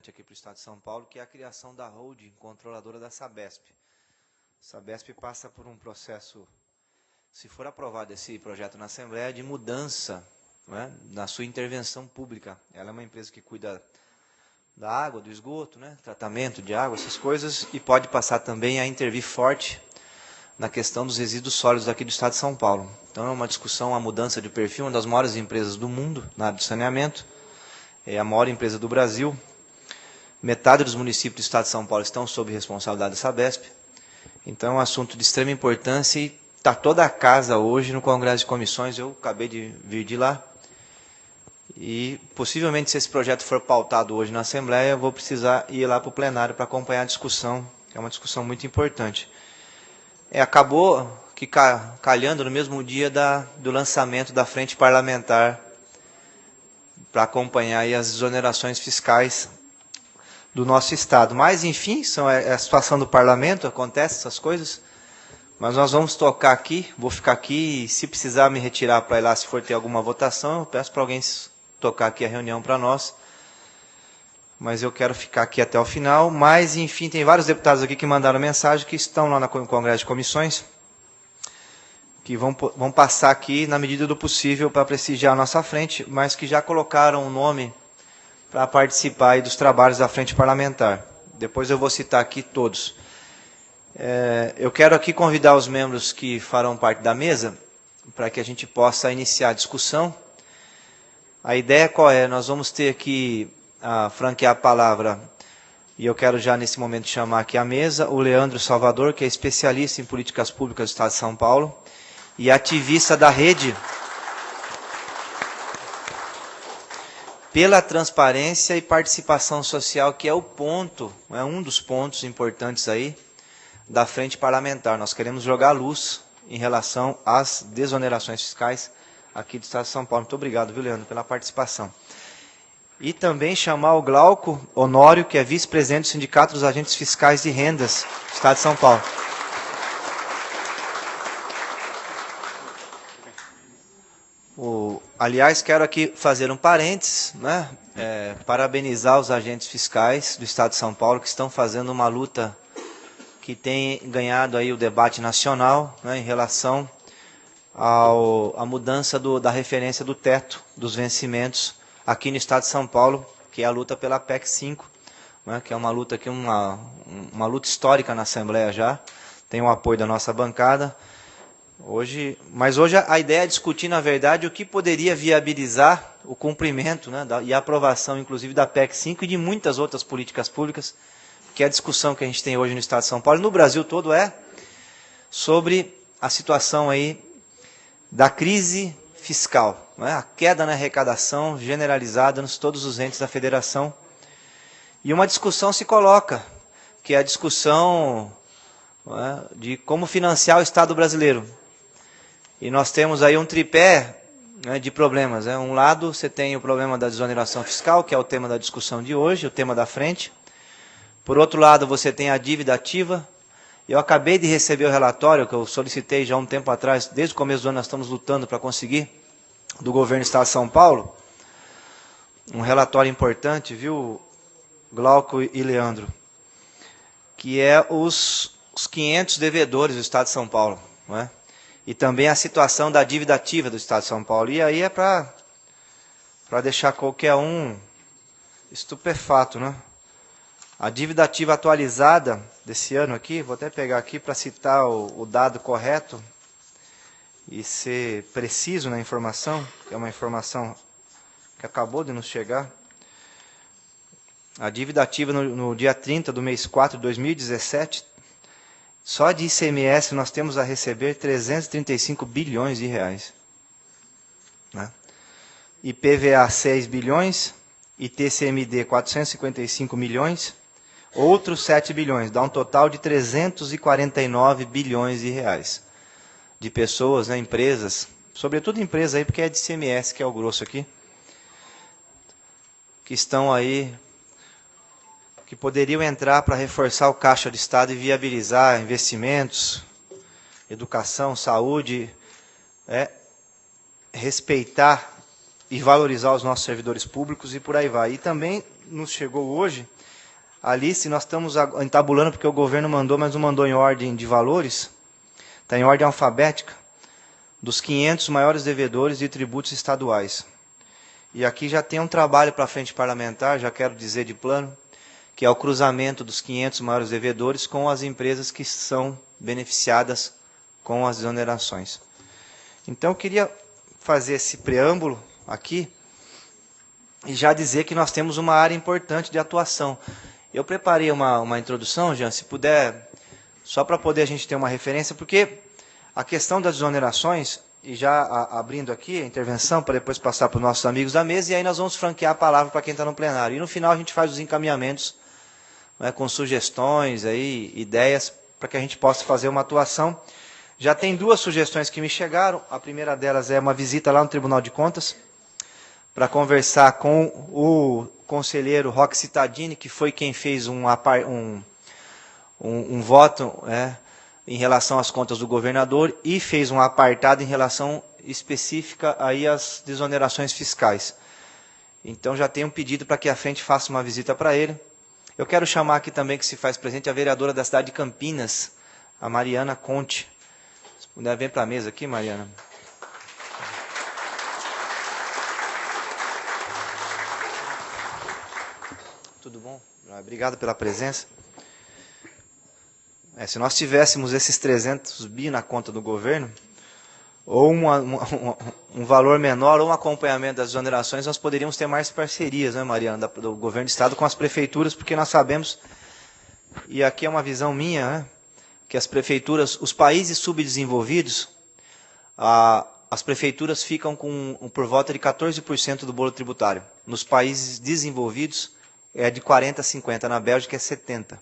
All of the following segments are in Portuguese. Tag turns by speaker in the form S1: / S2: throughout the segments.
S1: aqui para o Estado de São Paulo, que é a criação da holding controladora da Sabesp. A Sabesp passa por um processo, se for aprovado esse projeto na Assembleia, de mudança, né, na sua intervenção pública. Ela é uma empresa que cuida da água, do esgoto, né, tratamento de água, essas coisas, e pode passar também a intervir forte na questão dos resíduos sólidos aqui do Estado de São Paulo. Então é uma discussão, uma mudança de perfil, uma das maiores empresas do mundo na área de saneamento, é a maior empresa do Brasil. Metade dos municípios do Estado de São Paulo estão sob responsabilidade da Sabesp. Então é um assunto de extrema importância e está toda a casa hoje no Congresso de Comissões. Eu acabei de vir de lá. E possivelmente, se esse projeto for pautado hoje na Assembleia, eu vou precisar ir lá para o plenário para acompanhar a discussão, que é uma discussão muito importante. Acabou que calhando no mesmo dia do lançamento da frente parlamentar para acompanhar aí as exonerações fiscais do nosso Estado. Mas, enfim, é a situação do parlamento, acontece essas coisas. Mas nós vamos tocar aqui, vou ficar aqui, e se precisar me retirar para ir lá, se for ter alguma votação, eu peço para alguém tocar aqui a reunião para nós. Mas eu quero ficar aqui até o final. Mas, enfim, tem vários deputados aqui que mandaram mensagem, que estão lá no Congresso de Comissões, que vão passar aqui na medida do possível para prestigiar a nossa frente, mas que já colocaram o nome para participar aí dos trabalhos da frente parlamentar. Depois eu vou citar aqui todos. Eu quero aqui convidar os membros que farão parte da mesa, para que a gente possa iniciar a discussão. A ideia qual é? Nós vamos ter aqui, franquear a palavra, e eu quero já nesse momento chamar aqui à mesa, o Leandro Salvador, que é especialista em políticas públicas do Estado de São Paulo, e ativista da rede pela transparência e participação social, que é o ponto, é um dos pontos importantes aí da frente parlamentar. Nós queremos jogar luz em relação às desonerações fiscais aqui do Estado de São Paulo. Muito obrigado, viu, Leandro, pela participação. E também chamar o Glauco Honório, que é vice-presidente do Sindicato dos Agentes Fiscais de Rendas do Estado de São Paulo. Aliás, quero aqui fazer um parênteses, né? Parabenizar os agentes fiscais do Estado de São Paulo, que estão fazendo uma luta que tem ganhado aí o debate nacional, né, em relação à mudança da referência do teto dos vencimentos aqui no Estado de São Paulo, que é a luta pela PEC 5, né, que é uma luta, uma luta histórica na Assembleia já, tem o apoio da nossa bancada. Mas hoje a ideia é discutir, na verdade, o que poderia viabilizar o cumprimento, né, e a aprovação, inclusive, da PEC 5 e de muitas outras políticas públicas, que é a discussão que a gente tem hoje no Estado de São Paulo, e no Brasil todo, sobre a situação aí da crise fiscal, né, a queda na arrecadação generalizada nos todos os entes da federação. E uma discussão se coloca, que é a discussão, né, de como financiar o Estado brasileiro. E nós temos aí um tripé, né, de problemas. Um lado, você tem o problema da desoneração fiscal, que é o tema da discussão de hoje, o tema da frente. Por outro lado, você tem a dívida ativa. Eu acabei de receber o relatório, que eu solicitei já há um tempo atrás, desde o começo do ano nós estamos lutando para conseguir, do governo do Estado de São Paulo. Um relatório importante, viu, Glauco e Leandro? Que é os 500 devedores do Estado de São Paulo, não é? E também a situação da dívida ativa do Estado de São Paulo. E aí é para deixar qualquer um estupefato, né? A dívida ativa atualizada desse ano aqui, vou até pegar aqui para citar o dado correto e ser preciso na informação, que é uma informação que acabou de nos chegar. A dívida ativa no dia 30 do mês 4 de 2017, só de ICMS nós temos a receber 335 bilhões de reais. Né? IPVA 6 bilhões, ITCMD 455 milhões, outros 7 bilhões, dá um total de 349 bilhões de reais. De pessoas, né, empresas, sobretudo empresas aí, porque é de ICMS, que é o grosso aqui, que estão aí, que poderiam entrar para reforçar o caixa do Estado e viabilizar investimentos, educação, saúde, respeitar e valorizar os nossos servidores públicos e por aí vai. E também nos chegou hoje, a lista, e nós estamos entabulando porque o governo mandou, mas não mandou em ordem de valores, está em ordem alfabética, dos 500 maiores devedores de tributos estaduais. E aqui já tem um trabalho para a frente parlamentar, já quero dizer de plano, que é o cruzamento dos 500 maiores devedores com as empresas que são beneficiadas com as exonerações. Então, eu queria fazer esse preâmbulo aqui e já dizer que nós temos uma área importante de atuação. Eu preparei uma introdução, Jean, se puder, só para poder a gente ter uma referência, porque a questão das exonerações, e já abrindo aqui a intervenção, para depois passar para os nossos amigos da mesa, e aí nós vamos franquear a palavra para quem está no plenário. E no final a gente faz os encaminhamentos, né, com sugestões, aí, ideias, para que a gente possa fazer uma atuação. Já tem 2 sugestões que me chegaram. A primeira delas é uma visita lá no Tribunal de Contas, para conversar com o conselheiro Roque Cittadini, que foi quem fez um voto, em relação às contas do governador e fez um apartado em relação específica aí às desonerações fiscais. Então já tem um pedido para que a frente faça uma visita para ele. Eu quero chamar aqui também, que se faz presente, a vereadora da cidade de Campinas, a Mariana Conte. Se puder, vir para a mesa aqui, Mariana. Tudo bom? Obrigado pela presença. Se nós tivéssemos esses 300 bi na conta do governo, ou um valor menor, ou um acompanhamento das exonerações, nós poderíamos ter mais parcerias, né, Mariana, do governo do Estado com as prefeituras, porque nós sabemos, e aqui é uma visão minha, né, que as prefeituras, os países subdesenvolvidos, as prefeituras ficam com por volta de 14% do bolo tributário. Nos países desenvolvidos é de 40% a 50%, na Bélgica é 70%.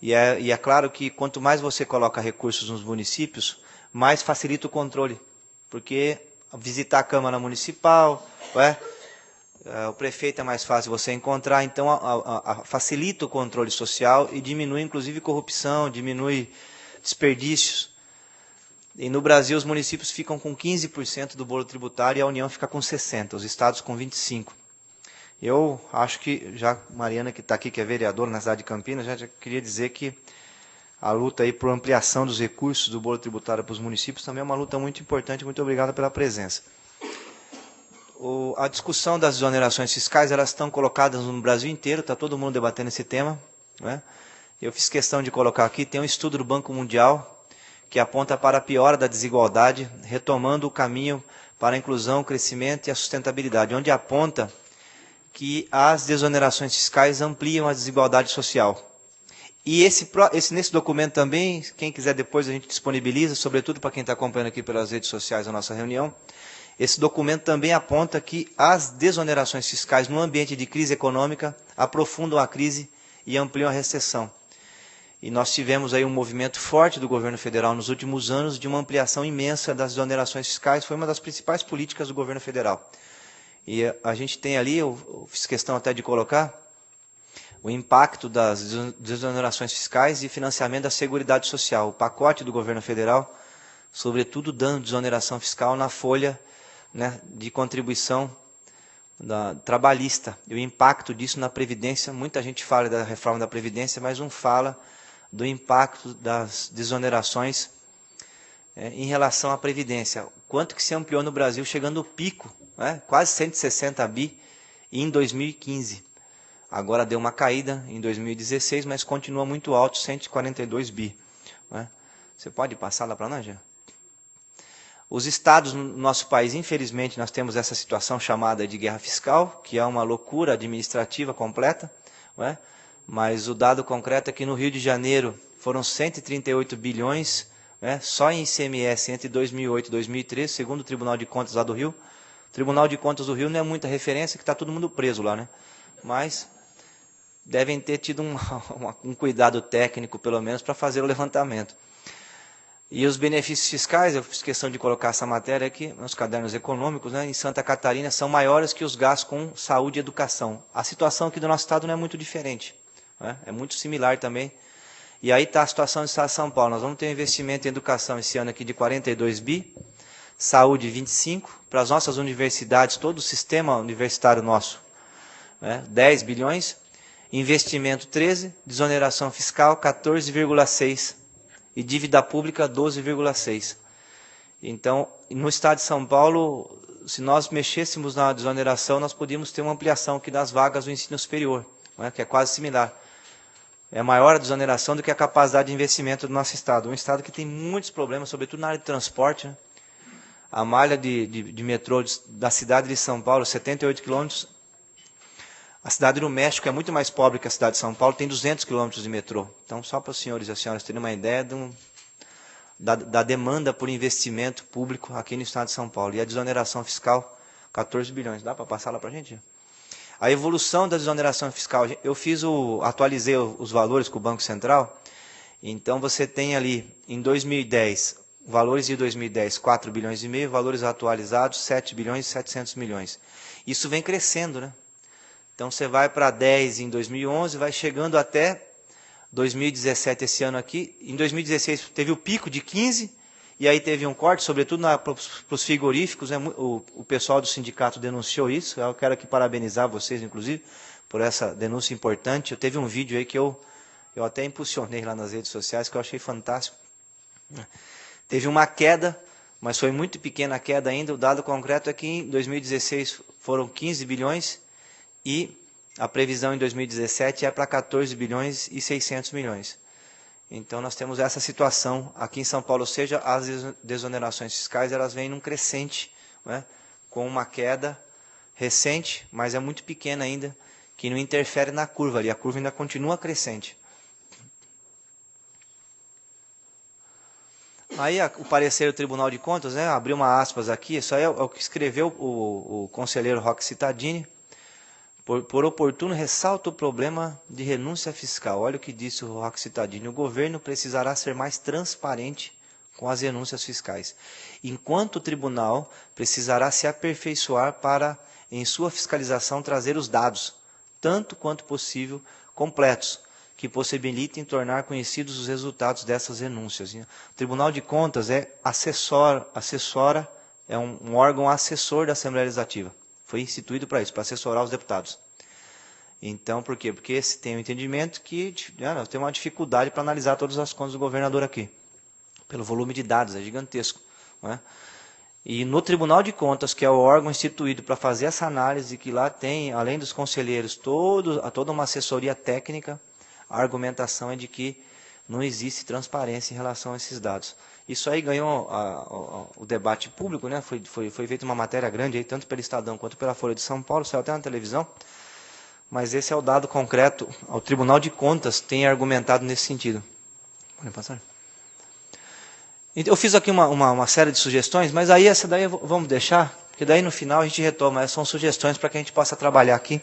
S1: E é claro que quanto mais você coloca recursos nos municípios, mais facilita o controle. Porque visitar a Câmara Municipal, o prefeito é mais fácil você encontrar, então facilita o controle social e diminui inclusive corrupção, diminui desperdícios. E no Brasil os municípios ficam com 15% do bolo tributário e a União fica com 60%, os estados com 25%. Eu acho que, já Mariana que está aqui, que é vereadora na cidade de Campinas, já queria dizer que a luta aí por ampliação dos recursos do bolo tributário para os municípios também é uma luta muito importante. Muito obrigado pela presença. A discussão das exonerações fiscais, elas estão colocadas no Brasil inteiro, está todo mundo debatendo esse tema, né? Eu fiz questão de colocar aqui, tem um estudo do Banco Mundial que aponta para a piora da desigualdade, retomando o caminho para a inclusão, o crescimento e a sustentabilidade, onde aponta que as desonerações fiscais ampliam a desigualdade social. E nesse documento também, quem quiser depois a gente disponibiliza, sobretudo para quem está acompanhando aqui pelas redes sociais a nossa reunião, esse documento também aponta que as desonerações fiscais no ambiente de crise econômica aprofundam a crise e ampliam a recessão. E nós tivemos aí um movimento forte do governo federal nos últimos anos de uma ampliação imensa das desonerações fiscais, foi uma das principais políticas do governo federal. E a gente tem ali, eu fiz questão até de colocar, o impacto das desonerações fiscais e financiamento da Seguridade Social. O pacote do governo federal, sobretudo dando desoneração fiscal na folha, né, de contribuição trabalhista. E o impacto disso na Previdência, muita gente fala da reforma da Previdência, mas não fala do impacto das desonerações em relação à Previdência. Quanto que se ampliou no Brasil, chegando ao pico, quase 160 bi em 2015. Agora deu uma caída em 2016, mas continua muito alto, 142 bi. Você pode passar lá para nós, já? Os estados no nosso país, infelizmente, nós temos essa situação chamada de guerra fiscal, que é uma loucura administrativa completa, mas o dado concreto é que no Rio de Janeiro foram 138 bilhões, só em ICMS entre 2008 e 2013, segundo o Tribunal de Contas lá do Rio. O Tribunal de Contas do Rio não é muita referência, que está todo mundo preso lá, mas devem ter tido um cuidado técnico, pelo menos, para fazer o levantamento. E os benefícios fiscais, eu fiz questão de colocar essa matéria aqui, nos cadernos econômicos, em Santa Catarina, são maiores que os gastos com saúde e educação. A situação aqui do nosso estado não é muito diferente, é muito similar também. E aí está a situação do estado de São Paulo. Nós vamos ter um investimento em educação esse ano aqui de 42 bi, saúde 25, para as nossas universidades, todo o sistema universitário nosso, né, 10 bilhões, investimento 13, desoneração fiscal 14,6 e dívida pública 12,6. Então, no estado de São Paulo, se nós mexêssemos na desoneração, nós podíamos ter uma ampliação aqui das vagas do ensino superior, né, que é quase similar. É maior a desoneração do que a capacidade de investimento do nosso estado. Um estado que tem muitos problemas, sobretudo na área de transporte, né? A malha de metrô da cidade de São Paulo, 78 quilômetros. A cidade do México é muito mais pobre que a cidade de São Paulo, tem 200 quilômetros de metrô. Então, só para os senhores e as senhoras terem uma ideia da demanda por investimento público aqui no estado de São Paulo. E a desoneração fiscal, 14 bilhões. Dá para passar lá para a gente? A evolução da desoneração fiscal, eu atualizei os valores com o Banco Central. Então, você tem ali, em 2010... valores de 2010, 4 bilhões e meio, valores atualizados, 7 bilhões e 700 milhões. Isso vem crescendo, né? Então, você vai para 10 em 2011, vai chegando até 2017, esse ano aqui. Em 2016, teve o pico de 15, e aí teve um corte, sobretudo para os frigoríficos, né? O pessoal do sindicato denunciou isso. Eu quero aqui parabenizar vocês, inclusive, por essa denúncia importante. Eu teve um vídeo aí que eu até impulsionei lá nas redes sociais, que eu achei fantástico. Teve uma queda, mas foi muito pequena a queda ainda. O dado concreto é que em 2016 foram 15 bilhões e a previsão em 2017 é para 14 bilhões e 600 milhões. Então nós temos essa situação aqui em São Paulo, ou seja, as desonerações fiscais elas vêm num crescente, né, com uma queda recente, mas é muito pequena ainda, que não interfere na curva ali, a curva ainda continua crescente. Aí o parecer do Tribunal de Contas, né, abriu uma aspas aqui, isso aí é o que escreveu o conselheiro Roque Cittadini, por oportuno ressalta o problema de renúncia fiscal. Olha o que disse o Roque Cittadini: o governo precisará ser mais transparente com as renúncias fiscais, enquanto o tribunal precisará se aperfeiçoar para, em sua fiscalização, trazer os dados, tanto quanto possível, completos, que possibilitem tornar conhecidos os resultados dessas renúncias. O Tribunal de Contas é um órgão assessor da Assembleia Legislativa. Foi instituído para isso, para assessorar os deputados. Então, por quê? Porque se tem um entendimento que nós temos uma dificuldade para analisar todas as contas do governador aqui. Pelo volume de dados, é gigantesco. Não é? E no Tribunal de Contas, que é o órgão instituído para fazer essa análise, que lá tem, além dos conselheiros, toda uma assessoria técnica, a argumentação é de que não existe transparência em relação a esses dados. Isso aí ganhou o debate público, né? Foi feita uma matéria grande, aí, tanto pelo Estadão quanto pela Folha de São Paulo, saiu até na televisão, mas esse é o dado concreto. O Tribunal de Contas tem argumentado nesse sentido. Pode passar? Eu fiz aqui uma série de sugestões, mas aí essa daí vamos deixar, porque daí no final a gente retoma. Essas são sugestões para que a gente possa trabalhar aqui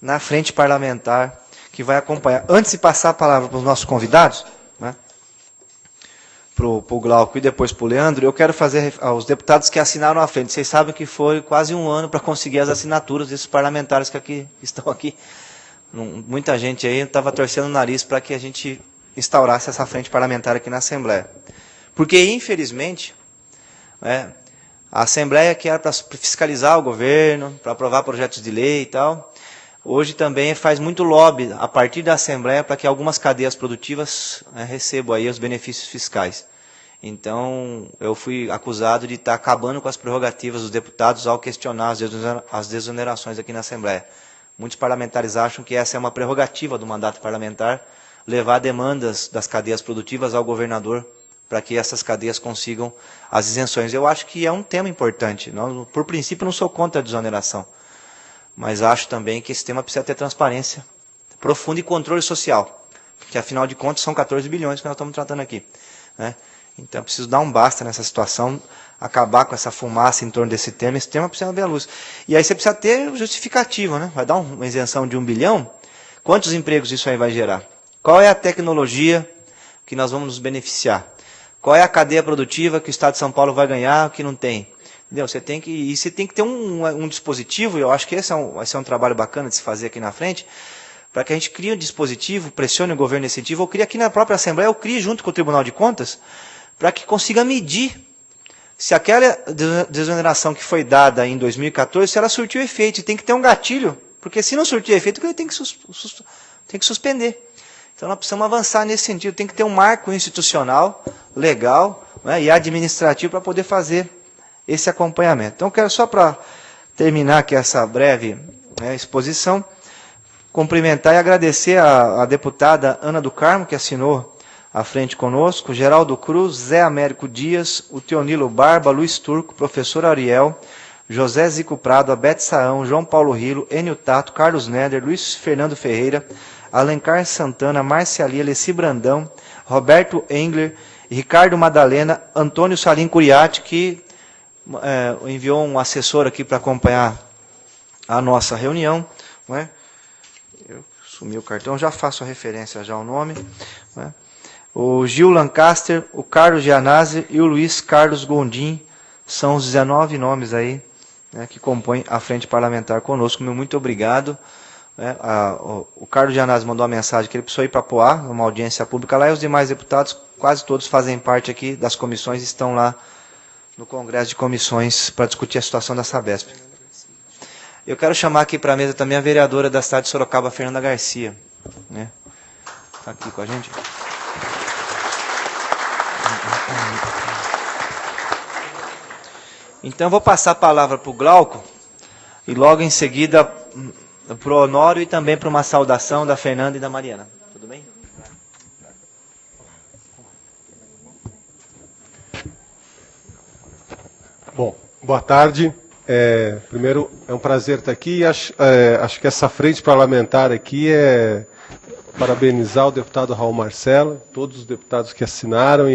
S1: na frente parlamentar, que vai acompanhar. Antes de passar a palavra para os nossos convidados, né, para o Glauco e depois para o Leandro, eu quero fazer aos deputados que assinaram à frente. Vocês sabem que foi quase um ano para conseguir as assinaturas desses parlamentares que estão aqui. Muita gente aí estava torcendo o nariz para que a gente instaurasse essa frente parlamentar aqui na Assembleia. Porque, infelizmente, a Assembleia, que era para fiscalizar o governo, para aprovar projetos de lei e tal, hoje também faz muito lobby a partir da Assembleia para que algumas cadeias produtivas recebam aí os benefícios fiscais. Então, eu fui acusado de estar acabando com as prerrogativas dos deputados ao questionar as desonerações aqui na Assembleia. Muitos parlamentares acham que essa é uma prerrogativa do mandato parlamentar, levar demandas das cadeias produtivas ao governador para que essas cadeias consigam as isenções. Eu acho que é um tema importante. Por princípio, não sou contra a desoneração. Mas acho também que esse tema precisa ter transparência profunda e controle social. Porque, afinal de contas, são 14 bilhões que nós estamos tratando aqui. Né? Então, eu preciso dar um basta nessa situação, acabar com essa fumaça em torno desse tema. Esse tema precisa ver a luz. E aí você precisa ter justificativa. Né? Vai dar uma isenção de 1 bilhão? Quantos empregos isso aí vai gerar? Qual é a tecnologia que nós vamos nos beneficiar? Qual é a cadeia produtiva que o Estado de São Paulo vai ganhar, que não tem? Entendeu? Você tem que ter um dispositivo, e eu acho que esse vai ser um trabalho bacana de se fazer aqui na frente, para que a gente crie um dispositivo, pressione o governo nesse sentido, ou crie aqui na própria Assembleia, ou crie junto com o Tribunal de Contas, para que consiga medir se aquela desoneração que foi dada em 2014, se ela surtiu efeito. E tem que ter um gatilho Porque se não surtir efeito, ele tem que suspender. Então nós precisamos avançar nesse sentido. Tem que ter um marco institucional, legal, né, e administrativo para poder fazer esse acompanhamento. Então quero só para terminar aqui essa breve exposição, cumprimentar e agradecer a deputada Ana do Carmo, que assinou à frente conosco, Geraldo Cruz, Zé Américo Dias, o Teonilo Barba, Luiz Turco, professor Ariel, José Zico Prado, Abete Saão, João Paulo Rilo, Enio Tato, Carlos Neder, Luiz Fernando Ferreira, Alencar Santana, Marciali, Alessi Brandão, Roberto Engler, Ricardo Madalena, Antônio Salim Curiati, que enviou um assessor aqui para acompanhar a nossa reunião. Não é? Eu sumi o cartão, já faço a referência já ao nome. Não é? O Gil Lancaster, o Carlos Gianazzi e o Luiz Carlos Gondim, são os 19 nomes aí, né, que compõem a frente parlamentar conosco. Meu muito obrigado. O Carlos Gianazzi mandou uma mensagem que ele precisou ir para Poá, uma audiência pública lá, e os demais deputados, quase todos fazem parte aqui das comissões, estão lá no Congresso de Comissões para discutir a situação da Sabesp. Eu quero chamar aqui para a mesa também a vereadora da cidade de Sorocaba, Fernanda Garcia. Né? Está aqui com a gente. Então, eu vou passar a palavra para o Glauco, e logo em seguida para o Honório e também para uma saudação da Fernanda e da Mariana. Tudo bem?
S2: Bom, boa tarde. Primeiro, é um prazer estar aqui. Acho que essa frente parlamentar aqui é parabenizar o deputado Raul Marcelo, todos os deputados que assinaram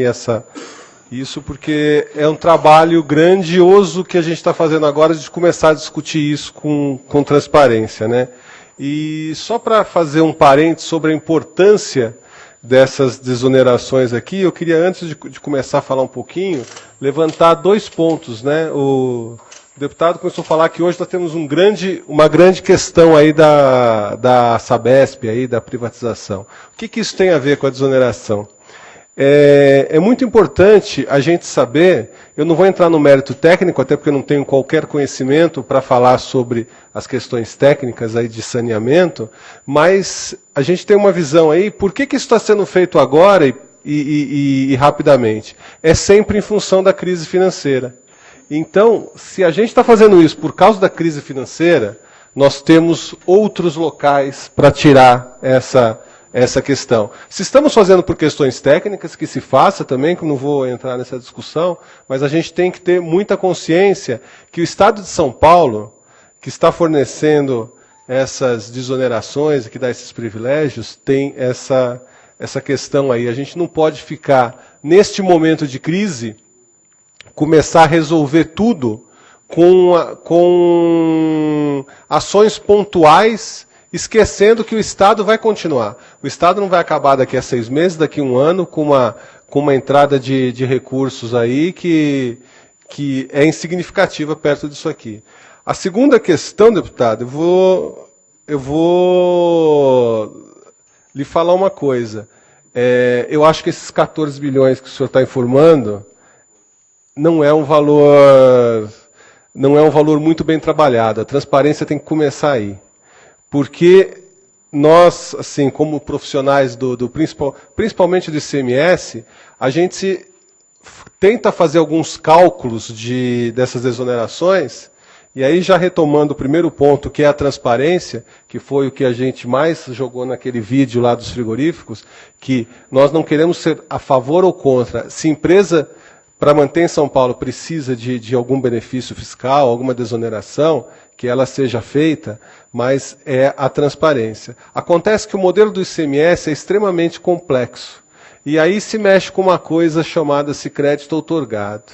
S2: isso porque é um trabalho grandioso que a gente está fazendo agora de começar a discutir isso com transparência, né? E só para fazer um parênteses sobre a importância dessas desonerações aqui, eu queria, antes de começar a falar um pouquinho, levantar 2 pontos, né? O deputado começou a falar que hoje nós temos uma grande questão aí da Sabesp, aí, da privatização. O que isso tem a ver com a desoneração? É muito importante a gente saber, eu não vou entrar no mérito técnico, até porque eu não tenho qualquer conhecimento para falar sobre as questões técnicas aí de saneamento, mas a gente tem uma visão aí, por que isso está sendo feito agora e rapidamente? É sempre em função da crise financeira. Então, se a gente está fazendo isso por causa da crise financeira, nós temos outros locais para tirar essa questão. Se estamos fazendo por questões técnicas, que se faça também, que eu não vou entrar nessa discussão, mas a gente tem que ter muita consciência que o Estado de São Paulo, que está fornecendo essas desonerações, que dá esses privilégios, tem essa questão aí. A gente não pode ficar, neste momento de crise, começar a resolver tudo com ações pontuais, esquecendo que o Estado vai continuar. O Estado não vai acabar daqui a 6 meses, daqui a 1 ano, com uma entrada de recursos aí que é insignificativa perto disso aqui. A segunda questão, deputado, eu vou lhe falar uma coisa. Eu acho que esses 14 bilhões que o senhor está informando não é um valor muito bem trabalhado. A transparência tem que começar aí. Porque nós, assim, como profissionais principalmente do ICMS, a gente tenta fazer alguns cálculos dessas exonerações, e aí já retomando o primeiro ponto, que é a transparência, que foi o que a gente mais jogou naquele vídeo lá dos frigoríficos, que nós não queremos ser a favor ou contra. Se empresa, para manter em São Paulo, precisa de algum benefício fiscal, alguma desoneração, que ela seja feita, mas é a transparência. Acontece que o modelo do ICMS é extremamente complexo. E aí se mexe com uma coisa chamada-se crédito outorgado.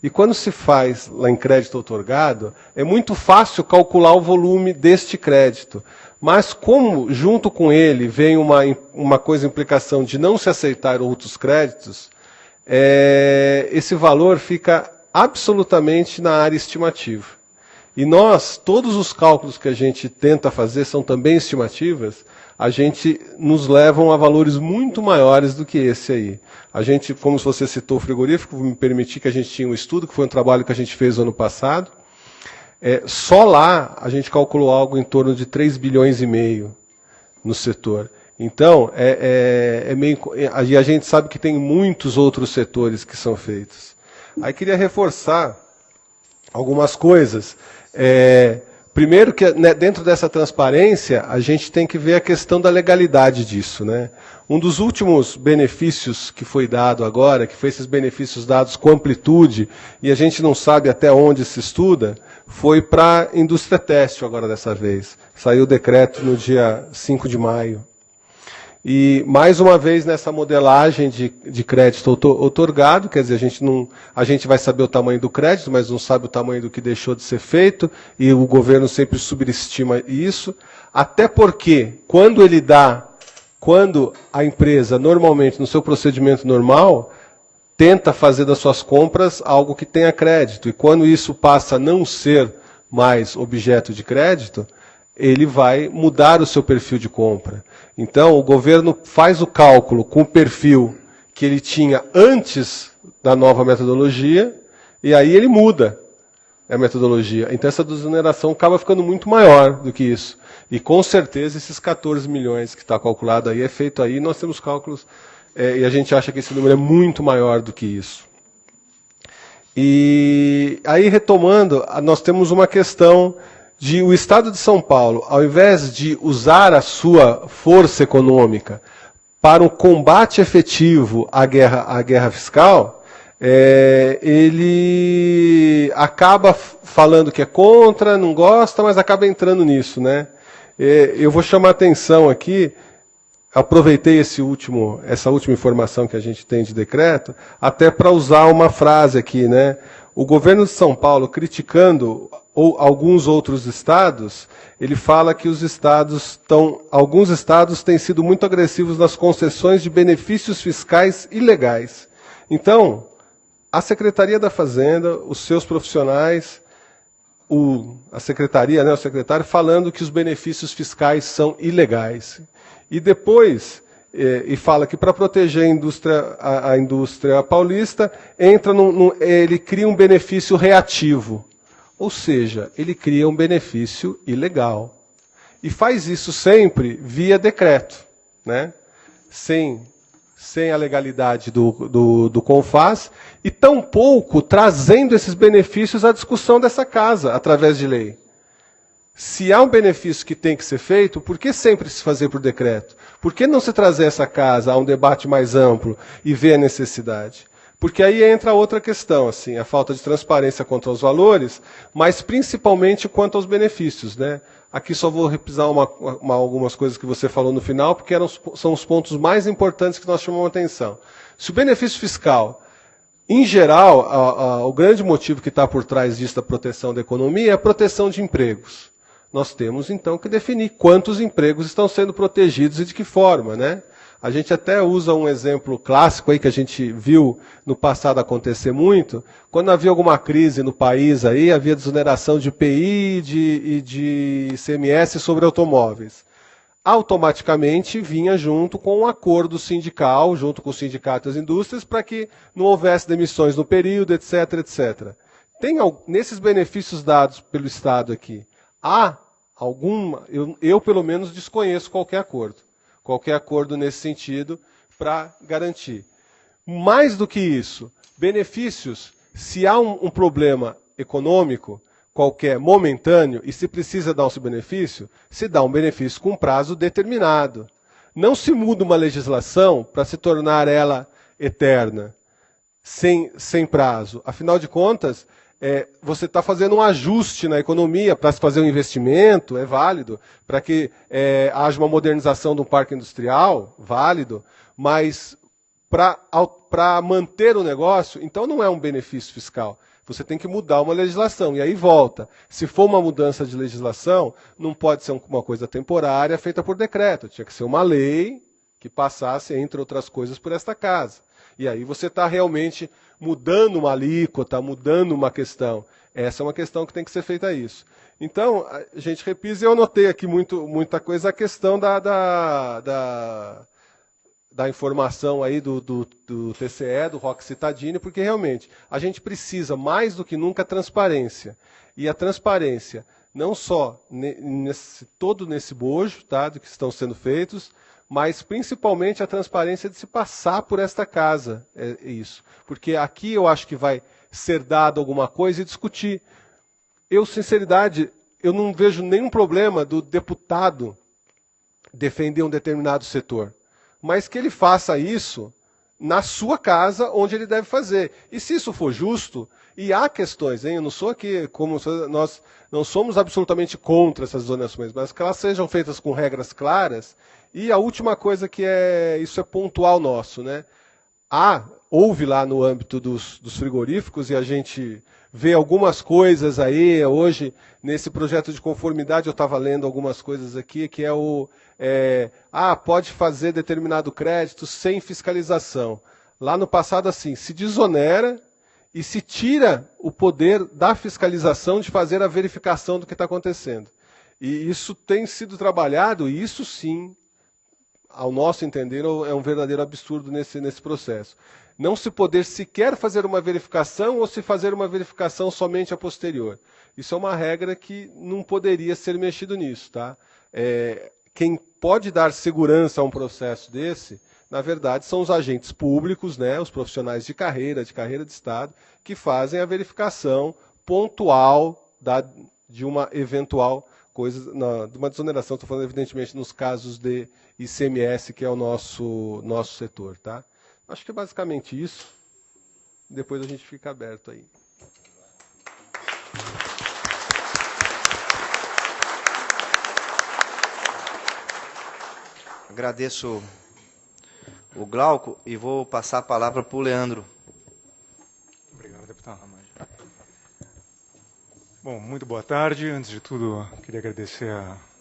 S2: E quando se faz lá em crédito outorgado, é muito fácil calcular o volume deste crédito. Mas como junto com ele vem uma implicação de não se aceitar outros créditos, esse valor fica absolutamente na área estimativa. E todos os cálculos que a gente tenta fazer são também estimativas, nos levam a valores muito maiores do que esse aí. A gente, como você citou o frigorífico, vou me permitir que a gente tinha um estudo, que foi um trabalho que a gente fez ano passado. Só lá a gente calculou algo em torno de 3 bilhões e meio no setor. Então, e a gente sabe que tem muitos outros setores que são feitos. Aí queria reforçar algumas coisas. Primeiro que, né, dentro dessa transparência, a gente tem que ver a questão da legalidade disso, né? Um dos últimos benefícios que foi dado agora, que foi esses benefícios dados com amplitude, e a gente não sabe até onde se estuda, foi para a indústria têxtil agora dessa vez. Saiu o decreto no dia 5 de maio. E, mais uma vez, nessa modelagem de crédito outorgado, quer dizer, a gente vai saber o tamanho do crédito, mas não sabe o tamanho do que deixou de ser feito, e o governo sempre subestima isso, até porque, quando a empresa, normalmente, no seu procedimento normal, tenta fazer das suas compras algo que tenha crédito, e quando isso passa a não ser mais objeto de crédito, ele vai mudar o seu perfil de compra. Então, o governo faz o cálculo com o perfil que ele tinha antes da nova metodologia, e aí ele muda a metodologia. Então, essa desoneração acaba ficando muito maior do que isso. E, com certeza, esses 14 milhões que está calculado aí é feito aí, nós temos cálculos, e a gente acha que esse número é muito maior do que isso. E aí, retomando, nós temos uma questão de o Estado de São Paulo, ao invés de usar a sua força econômica para um combate efetivo à guerra fiscal, ele acaba falando que é contra, não gosta, mas acaba entrando nisso, né? Eu vou chamar a atenção aqui, aproveitei essa última informação que a gente tem de decreto, até para usar uma frase aqui, né? O governo de São Paulo, criticando alguns outros estados, ele fala que alguns estados têm sido muito agressivos nas concessões de benefícios fiscais ilegais. Então, a Secretaria da Fazenda, os seus profissionais, a Secretaria, né, o secretário, falando que os benefícios fiscais são ilegais. E depois, e fala que para proteger a indústria paulista, ele cria um benefício reativo. Ou seja, ele cria um benefício ilegal. E faz isso sempre via decreto, né? Sem a legalidade do CONFAS, e tampouco trazendo esses benefícios à discussão dessa casa, através de lei. Se há um benefício que tem que ser feito, por que sempre se fazer por decreto? Por que não se trazer essa casa a um debate mais amplo e ver a necessidade? Porque aí entra outra questão, assim, a falta de transparência quanto aos valores, mas principalmente quanto aos benefícios, né? Aqui só vou repisar algumas coisas que você falou no final, porque são os pontos mais importantes que nós chamamos a atenção. Se o benefício fiscal, em geral, o grande motivo que está por trás disso da proteção da economia é a proteção de empregos. Nós temos, então, que definir quantos empregos estão sendo protegidos e de que forma, né? A gente até usa um exemplo clássico aí que a gente viu no passado acontecer muito. Quando havia alguma crise no país aí, havia desoneração de IPI e de ICMS sobre automóveis. Automaticamente vinha junto com um acordo sindical, junto com o sindicato e as indústrias, para que não houvesse demissões no período, etc, etc. Nesses benefícios dados pelo Estado aqui, há alguma, eu pelo menos desconheço qualquer acordo nesse sentido para garantir. Mais do que isso, benefícios, se há um problema econômico qualquer momentâneo e se precisa dar um benefício, se dá um benefício com prazo determinado. Não se muda uma legislação para se tornar ela eterna, sem prazo. Afinal de contas, você está fazendo um ajuste na economia para se fazer um investimento, é válido, para que haja uma modernização do parque industrial, válido, mas para manter o negócio, então não é um benefício fiscal. Você tem que mudar uma legislação, e aí volta. Se for uma mudança de legislação, não pode ser uma coisa temporária feita por decreto, tinha que ser uma lei que passasse, entre outras coisas, por esta casa. E aí você está realmente mudando uma alíquota, mudando uma questão. Essa é uma questão que tem que ser feita isso. Então, a gente repisa, e eu anotei aqui muita coisa, a questão da da informação aí do TCE, do Roque Cittadini, porque realmente a gente precisa, mais do que nunca, transparência. E a transparência, não só todo nesse bojo, tá, do que estão sendo feitos, mas principalmente a transparência de se passar por esta casa, isso. Porque aqui eu acho que vai ser dado alguma coisa e discutir. Eu, sinceridade, eu não vejo nenhum problema do deputado defender um determinado setor, mas que ele faça isso na sua casa, onde ele deve fazer. E se isso for justo, e há questões, hein? Eu não sou aqui, nós não somos absolutamente contra essas exonerações, mas que elas sejam feitas com regras claras. E a última coisa isso é pontual nosso, né? Houve lá no âmbito dos frigoríficos, e a gente vê algumas coisas aí, hoje, nesse projeto de conformidade, eu estava lendo algumas coisas aqui, que pode fazer determinado crédito sem fiscalização. Lá no passado, assim, se desonera e se tira o poder da fiscalização de fazer a verificação do que está acontecendo. E isso tem sido trabalhado, e isso sim, ao nosso entender, é um verdadeiro absurdo nesse processo. Não se poder sequer fazer uma verificação ou se fazer uma verificação somente a posterior. Isso é uma regra que não poderia ser mexido nisso. Tá? Quem pode dar segurança a um processo desse, na verdade, são os agentes públicos, né, os profissionais de carreira de Estado, que fazem a verificação pontual de uma eventual coisa, de uma desoneração. Estou falando, evidentemente, nos casos de ICMS, que é o nosso setor. Tá? Acho que é basicamente isso. Depois a gente fica aberto aí.
S1: Agradeço o Glauco e vou passar a palavra para o Leandro.
S3: Obrigado, deputado Ramagem. Bom, muito boa tarde. Antes de tudo, queria agradecer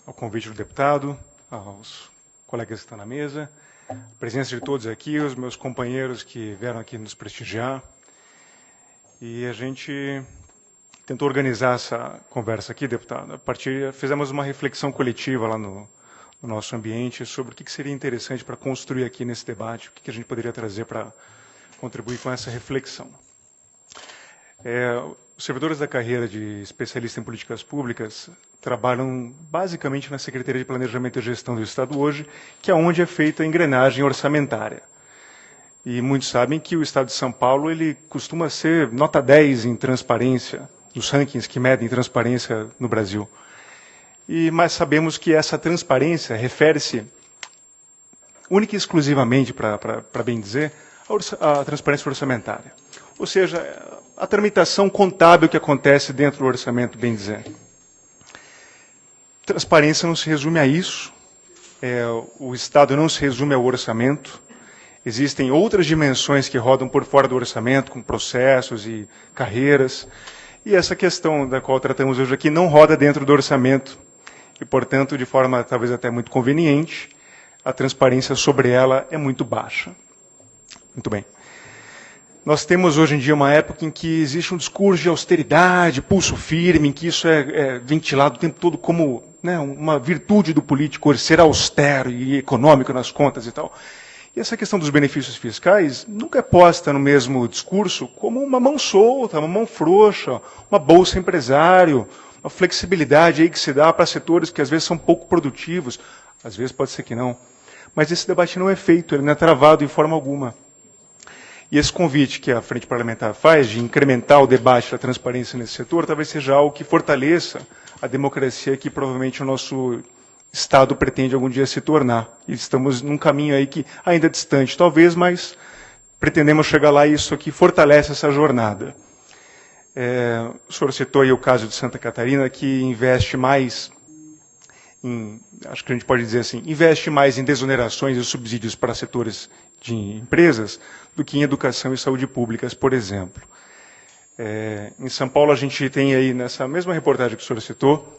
S3: ao convite do deputado, aos colegas que estão na mesa, a presença de todos aqui, os meus companheiros que vieram aqui nos prestigiar. E a gente tentou organizar essa conversa aqui, deputado. Fizemos uma reflexão coletiva lá no nosso ambiente sobre o que seria interessante para construir aqui nesse debate, o que a gente poderia trazer para contribuir com essa reflexão. Os servidores da carreira de especialista em políticas públicas trabalham basicamente na Secretaria de Planejamento e Gestão do Estado hoje, que é onde é feita a engrenagem orçamentária. E muitos sabem que o Estado de São Paulo ele costuma ser nota 10 em transparência, dos rankings que medem transparência no Brasil. Mas sabemos que essa transparência refere-se única e exclusivamente, para bem dizer, à transparência orçamentária. Ou seja, a tramitação contábil que acontece dentro do orçamento, bem dizer. Transparência não se resume a isso. O Estado não se resume ao orçamento. Existem outras dimensões que rodam por fora do orçamento, com processos e carreiras. E essa questão da qual tratamos hoje aqui não roda dentro do orçamento. E, portanto, de forma talvez até muito conveniente, a transparência sobre ela é muito baixa. Muito bem. Nós temos hoje em dia uma época em que existe um discurso de austeridade, pulso firme, em que isso é ventilado o tempo todo como, né, uma virtude do político ser austero e econômico nas contas e tal. E essa questão dos benefícios fiscais nunca é posta no mesmo discurso como uma mão solta, uma mão frouxa, uma bolsa empresário, uma flexibilidade aí que se dá para setores que às vezes são pouco produtivos, às vezes pode ser que não. Mas esse debate não é feito, ele não é travado de forma alguma. E esse convite que a Frente Parlamentar faz de incrementar o debate da transparência nesse setor talvez seja algo que fortaleça a democracia que provavelmente o nosso Estado pretende algum dia se tornar. E estamos num caminho aí que ainda é distante, talvez, mas pretendemos chegar lá e isso aqui fortalece essa jornada. O senhor citou aí o caso de Santa Catarina, que investe mais acho que a gente pode dizer assim, investe mais em desonerações e subsídios para setores de empresas do que em educação e saúde públicas, por exemplo. Em São Paulo, a gente tem aí, nessa mesma reportagem que o senhor citou,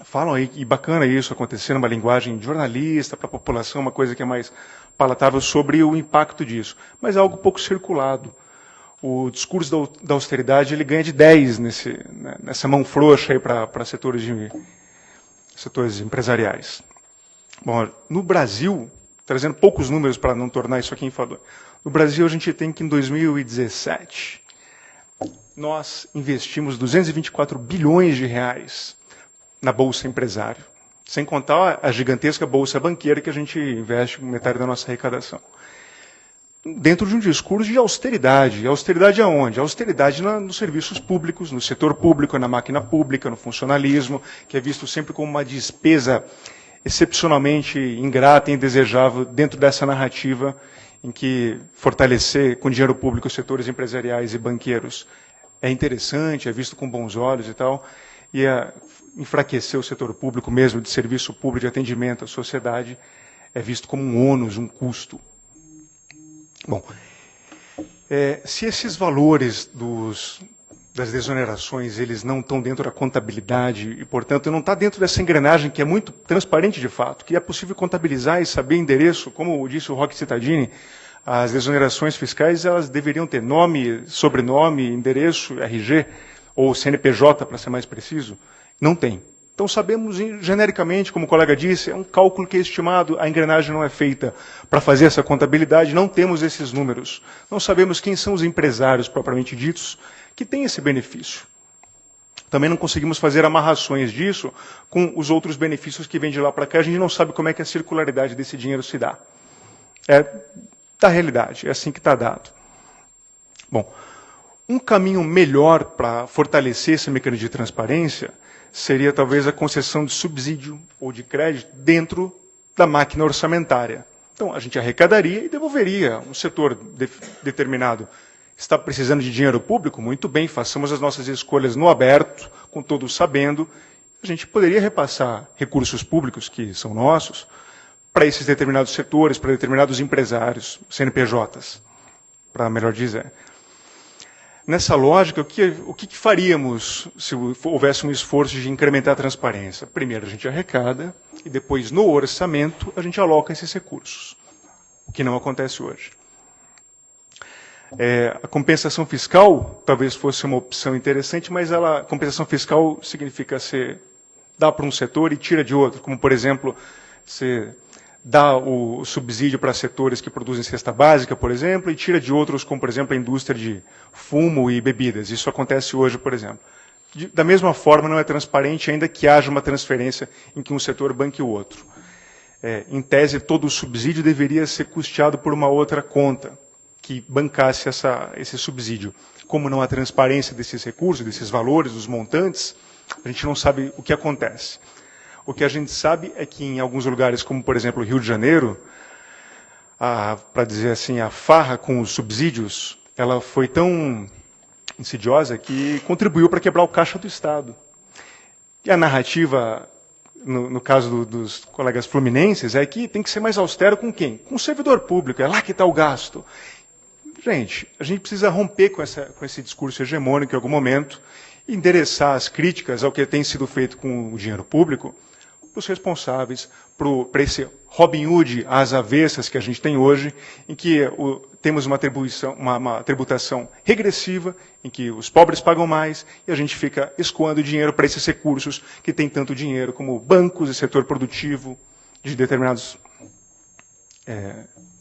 S3: falam aí, e bacana isso acontecer numa linguagem jornalista, para a população, uma coisa que é mais palatável sobre o impacto disso, mas é algo pouco circulado. O discurso da austeridade ele ganha de 10 nessa mão frouxa aí para setores empresariais. Bom, no Brasil, trazendo poucos números para não tornar isso aqui enfadonho. No Brasil, a gente tem que, em 2017, nós investimos 224 bilhões de reais na Bolsa Empresário, sem contar a gigantesca Bolsa Banqueira que a gente investe metade da nossa arrecadação. Dentro de um discurso de austeridade. Austeridade aonde? Austeridade nos serviços públicos, no setor público, na máquina pública, no funcionalismo, que é visto sempre como uma despesa excepcionalmente ingrata e indesejável dentro dessa narrativa em que fortalecer com dinheiro público os setores empresariais e banqueiros é interessante, é visto com bons olhos e tal, e enfraquecer o setor público mesmo, de serviço público, de atendimento à sociedade, é visto como um ônus, um custo. Bom, se esses valores das desonerações eles não estão dentro da contabilidade e, portanto, não está dentro dessa engrenagem que é muito transparente de fato, que é possível contabilizar e saber endereço, como disse o Roque Cittadini, as desonerações fiscais elas deveriam ter nome, sobrenome, endereço, RG ou CNPJ, para ser mais preciso. Não tem. Então sabemos genericamente, como o colega disse, é um cálculo que é estimado, a engrenagem não é feita para fazer essa contabilidade, não temos esses números. Não sabemos quem são os empresários propriamente ditos que têm esse benefício. Também não conseguimos fazer amarrações disso com os outros benefícios que vêm de lá para cá, a gente não sabe como é que a circularidade desse dinheiro se dá. É da realidade, é assim que está dado. Bom, um caminho melhor para fortalecer esse mecanismo de transparência seria talvez a concessão de subsídio ou de crédito dentro da máquina orçamentária. Então, a gente arrecadaria e devolveria. Um setor determinado está precisando de dinheiro público? Muito bem, façamos as nossas escolhas no aberto, com todos sabendo. A gente poderia repassar recursos públicos, que são nossos, para esses determinados setores, para determinados empresários, CNPJs, para melhor dizer. Nessa lógica, o que faríamos se houvesse um esforço de incrementar a transparência? Primeiro, a gente arrecada e depois, no orçamento, a gente aloca esses recursos, o que não acontece hoje. A compensação fiscal talvez fosse uma opção interessante, mas a compensação fiscal significa dá para um setor e tira de outro, como, por exemplo, você dá o subsídio para setores que produzem cesta básica, por exemplo, e tira de outros, como, por exemplo, a indústria de fumo e bebidas. Isso acontece hoje, por exemplo. Da mesma forma, não é transparente, ainda que haja uma transferência em que um setor banque o outro. Em tese, todo o subsídio deveria ser custeado por uma outra conta que bancasse esse subsídio. Como não há transparência desses recursos, desses valores, dos montantes, a gente não sabe o que acontece. O que a gente sabe é que em alguns lugares, como por exemplo o Rio de Janeiro, para dizer assim, a farra com os subsídios, ela foi tão insidiosa que contribuiu para quebrar o caixa do Estado. E a narrativa, no caso dos colegas fluminenses, é que tem que ser mais austero com quem? Com o servidor público, é lá que está o gasto. Gente, a gente precisa romper com esse discurso hegemônico em algum momento, e endereçar as críticas ao que tem sido feito com o dinheiro público para os responsáveis, para esse Robin Hood às avessas que a gente tem hoje, em que temos uma tributação regressiva, em que os pobres pagam mais e a gente fica escoando dinheiro para esses recursos que têm tanto dinheiro, como bancos e setor produtivo de determinados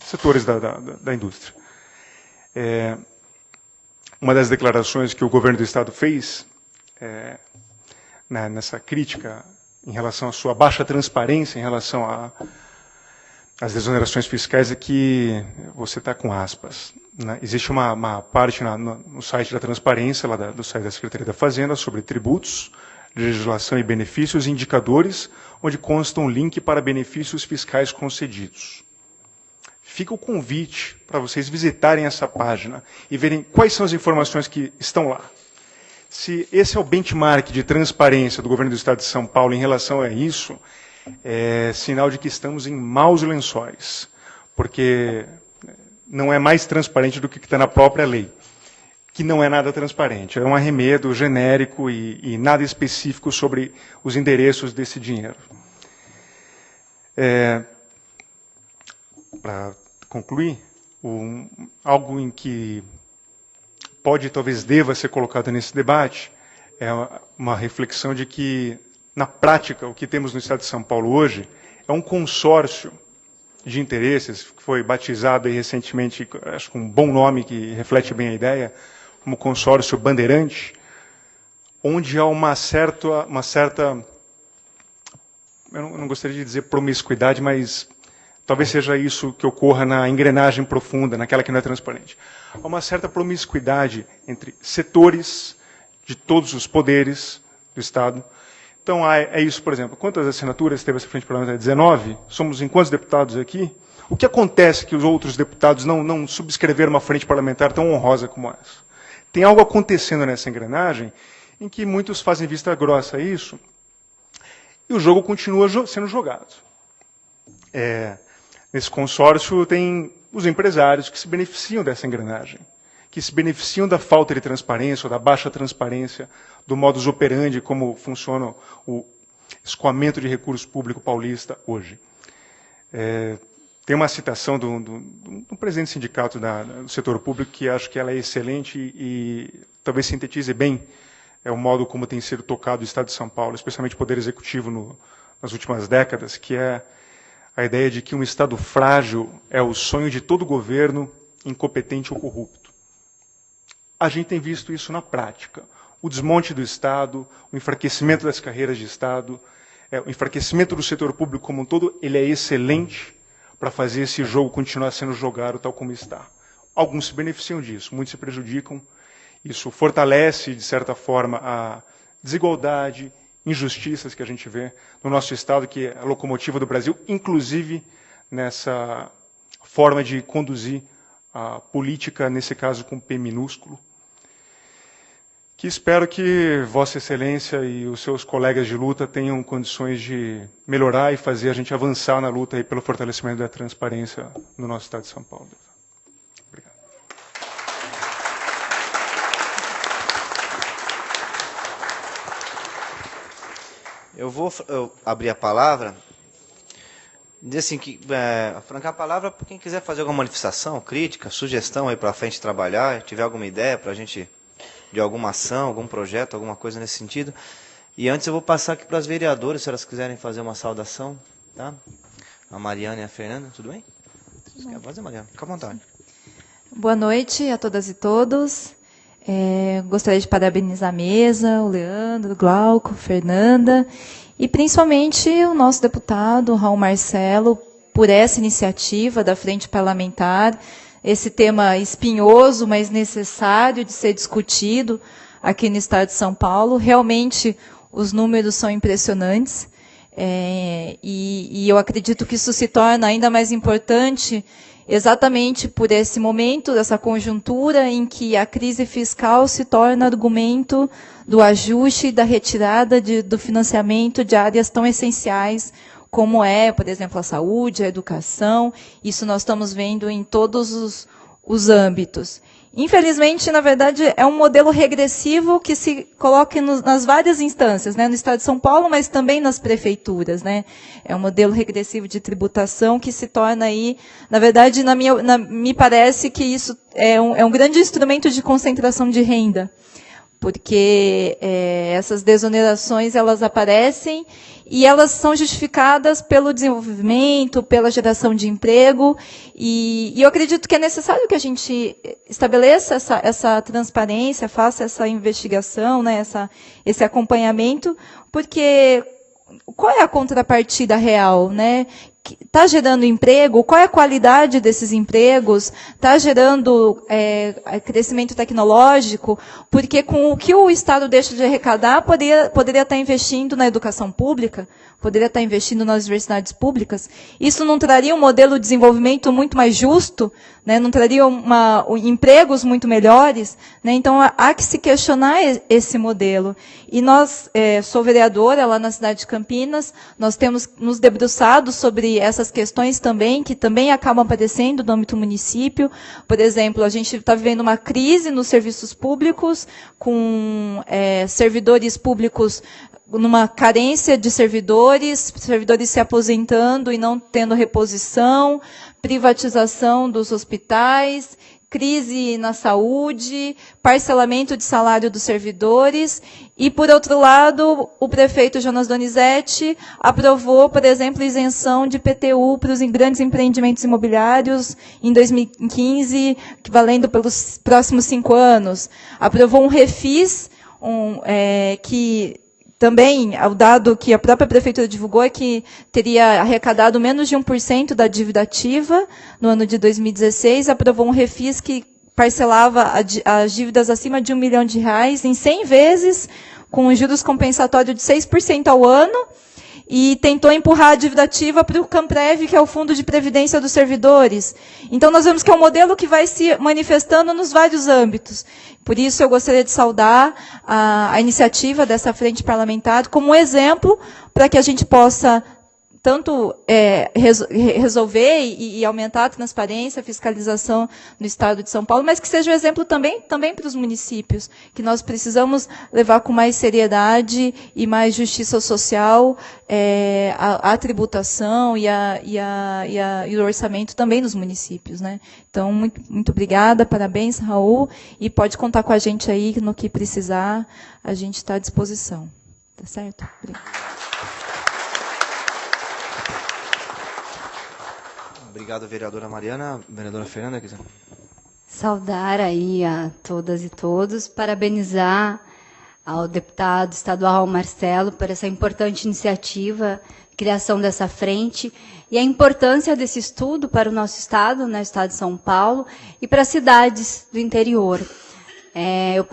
S3: setores da indústria. Uma das declarações que o governo do Estado fez nessa crítica em relação à sua baixa transparência em relação às desonerações fiscais é que você está com aspas. Né? Existe uma parte no site da transparência, do site da Secretaria da Fazenda, sobre tributos, legislação e benefícios e indicadores, onde consta um link para benefícios fiscais concedidos. Fica o convite para vocês visitarem essa página e verem quais são as informações que estão lá. Se esse é o benchmark de transparência do governo do Estado de São Paulo em relação a isso, é sinal de que estamos em maus lençóis, porque não é mais transparente do que está na própria lei, que não é nada transparente, é um arremedo genérico e nada específico sobre os endereços desse dinheiro. Para concluir, algo em que pode, talvez deva ser colocado nesse debate, é uma reflexão de que, na prática, o que temos no Estado de São Paulo hoje é um consórcio de interesses, que foi batizado aí recentemente, acho com um bom nome que reflete bem a ideia, como consórcio Bandeirante, onde há uma certa eu não gostaria de dizer promiscuidade, mas talvez seja isso que ocorra na engrenagem profunda, naquela que não é transparente. Há uma certa promiscuidade entre setores de todos os poderes do Estado. Então, é isso, por exemplo, quantas assinaturas teve essa frente parlamentar? 19? Somos em quantos deputados aqui? O que acontece que os outros deputados não subscreveram uma frente parlamentar tão honrosa como essa? Tem algo acontecendo nessa engrenagem em que muitos fazem vista grossa a isso e o jogo continua sendo jogado. Nesse consórcio tem os empresários que se beneficiam dessa engrenagem, que se beneficiam da falta de transparência ou da baixa transparência, do modus operandi, como funciona o escoamento de recursos públicos paulista hoje. Tem uma citação do presidente do sindicato do setor público que acho que ela é excelente e talvez sintetize bem o modo como tem sido tocado o Estado de São Paulo, especialmente o Poder Executivo nas últimas décadas, que é a ideia de que um Estado frágil é o sonho de todo governo incompetente ou corrupto. A gente tem visto isso na prática. O desmonte do Estado, o enfraquecimento das carreiras de Estado, o enfraquecimento do setor público como um todo, ele é excelente para fazer esse jogo continuar sendo jogado tal como está. Alguns se beneficiam disso, muitos se prejudicam. Isso fortalece, de certa forma, a desigualdade, injustiças que a gente vê no nosso Estado, que é a locomotiva do Brasil, inclusive nessa forma de conduzir a política, nesse caso com P minúsculo, que espero que Vossa Excelência e os seus colegas de luta tenham condições de melhorar e fazer a gente avançar na luta aí pelo fortalecimento da transparência no nosso Estado de São Paulo. Obrigado.
S1: Eu vou abrir a palavra, dizer assim, que francar a palavra para quem quiser fazer alguma manifestação, crítica, sugestão aí para frente trabalhar, tiver alguma ideia para a gente, de alguma ação, algum projeto, alguma coisa nesse sentido. E antes eu vou passar aqui para as vereadoras, se elas quiserem fazer uma saudação, tá? A Mariana e a Fernanda, tudo bem? Você quer fazer, Mariana? Fica à vontade.
S4: Boa noite a todas e todos. Gostaria de parabenizar a mesa, o Leandro, o Glauco, Fernanda, e principalmente o nosso deputado, Raul Marcelo, por essa iniciativa da Frente Parlamentar, esse tema espinhoso, mas necessário de ser discutido aqui no Estado de São Paulo. Realmente, os números são impressionantes, e eu acredito que isso se torna ainda mais importante exatamente por esse momento, dessa conjuntura em que a crise fiscal se torna argumento do ajuste e da retirada do financiamento de áreas tão essenciais como por exemplo, a saúde, a educação. Isso nós estamos vendo em todos os âmbitos. Infelizmente, na verdade, é um modelo regressivo que se coloca nas várias instâncias, né, no Estado de São Paulo, mas também nas prefeituras, né. É um modelo regressivo de tributação que se torna aí, na verdade, me parece que isso é um grande instrumento de concentração de renda, porque essas desonerações elas aparecem e elas são justificadas pelo desenvolvimento, pela geração de emprego, e eu acredito que é necessário que a gente estabeleça essa transparência, faça essa investigação, né, esse acompanhamento, porque qual é a contrapartida real, né? Está gerando emprego? Qual é a qualidade desses empregos? Está gerando crescimento tecnológico? Porque com o que o Estado deixa de arrecadar, poderia estar investindo na educação pública, poderia estar investindo nas universidades públicas. Isso não traria um modelo de desenvolvimento muito mais justo, né? Não traria empregos muito melhores, né? Então, há que se questionar esse modelo. E nós, sou vereadora lá na cidade de Campinas, nós temos nos debruçado sobre essas questões também, que também acabam aparecendo no âmbito do município. Por exemplo, a gente está vivendo uma crise nos serviços públicos, com servidores públicos numa carência de servidores se aposentando e não tendo reposição, privatização dos hospitais, crise na saúde, parcelamento de salário dos servidores, e, por outro lado, o prefeito Jonas Donizete aprovou, por exemplo, isenção de IPTU para os grandes empreendimentos imobiliários em 2015, valendo pelos próximos 5 anos. Aprovou um refis, que também, o dado que a própria prefeitura divulgou é que teria arrecadado menos de 1% da dívida ativa no ano de 2016, aprovou um refis que parcelava as dívidas acima de R$1 milhão em 100 vezes, com juros compensatórios de 6% ao ano, e tentou empurrar a dívida ativa para o Camprev, que é o Fundo de Previdência dos Servidores. Então, nós vemos que é um modelo que vai se manifestando nos vários âmbitos. Por isso, eu gostaria de saudar a iniciativa dessa frente parlamentar como um exemplo para que a gente possa tanto resolver e aumentar a transparência, a fiscalização no Estado de São Paulo, mas que seja um exemplo também para os municípios, que nós precisamos levar com mais seriedade e mais justiça social a tributação e o orçamento também nos municípios, né? Então, muito obrigada, parabéns, Raul, e pode contar com a gente aí no que precisar, a gente está à disposição. Tá certo? Obrigada.
S1: Obrigado, vereadora Mariana. Vereadora Fernanda, quiser.
S5: Saudar aí a todas e todos, parabenizar ao deputado estadual Marcelo por essa importante iniciativa, criação dessa frente, e a importância desse estudo para o nosso estado, né, o estado de São Paulo, e para as cidades do interior. Eu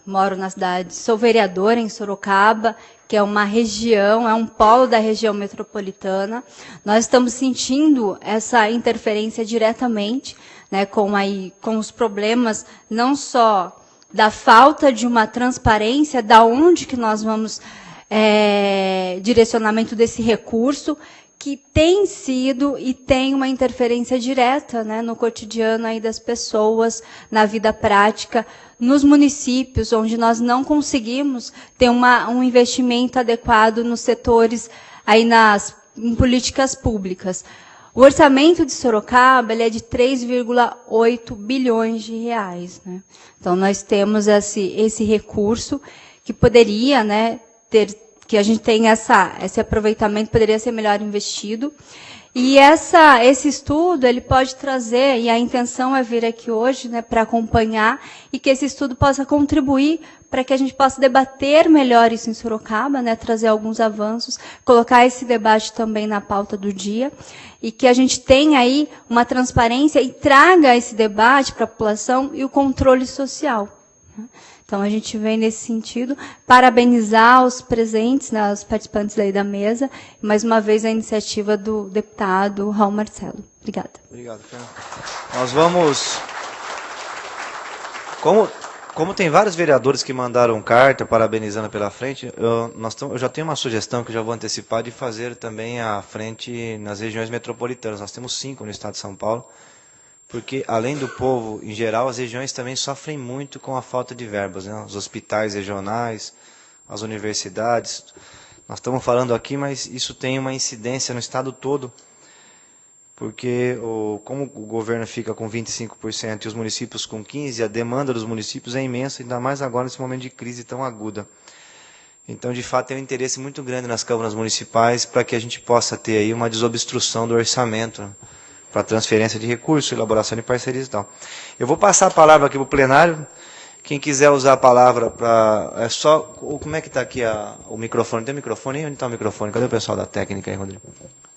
S5: moro na cidade, sou vereadora em Sorocaba, que é uma região, é um polo da região metropolitana. Nós estamos sentindo essa interferência diretamente, né, com os problemas não só da falta de uma transparência, da onde que nós vamos direcionamento desse recurso, que tem sido e tem uma interferência direta, né, no cotidiano aí das pessoas, na vida prática, nos municípios, onde nós não conseguimos ter um investimento adequado nos setores, aí em políticas públicas. O orçamento de Sorocaba ele é de 3,8 bilhões de reais. Né? Então, nós temos esse recurso que poderia, né, que a gente tem esse aproveitamento, poderia ser melhor investido. E esse estudo ele pode trazer, e a intenção é vir aqui hoje, né, para acompanhar, e que esse estudo possa contribuir para que a gente possa debater melhor isso em Sorocaba, né, trazer alguns avanços, colocar esse debate também na pauta do dia, e que a gente tenha aí uma transparência e traga esse debate para a população e o controle social. Então, a gente vem nesse sentido, parabenizar os presentes, né, os participantes aí da mesa, e mais uma vez a iniciativa do deputado Raul Marcelo. Obrigada.
S1: Obrigado, Fernanda. Nós vamos... Como tem vários vereadores que mandaram carta parabenizando pela frente, eu já tenho uma sugestão que eu já vou antecipar de fazer também a frente nas regiões metropolitanas. Nós temos 5 no estado de São Paulo. Porque, além do povo em geral, as regiões também sofrem muito com a falta de verbas, né? Os hospitais regionais, as universidades. Nós estamos falando aqui, mas isso tem uma incidência no estado todo, porque como o governo fica com 25% e os municípios com 15%, a demanda dos municípios é imensa, ainda mais agora nesse momento de crise tão aguda. Então, de fato, tem um interesse muito grande nas câmaras municipais para que a gente possa ter aí uma desobstrução do orçamento, né? Para transferência de recursos, elaboração de parcerias e tal. Eu vou passar a palavra aqui para o plenário. Quem quiser usar a palavra para... Como é que está aqui o microfone? Tem microfone aí? Onde está o microfone? Cadê o pessoal da técnica aí, Rodrigo?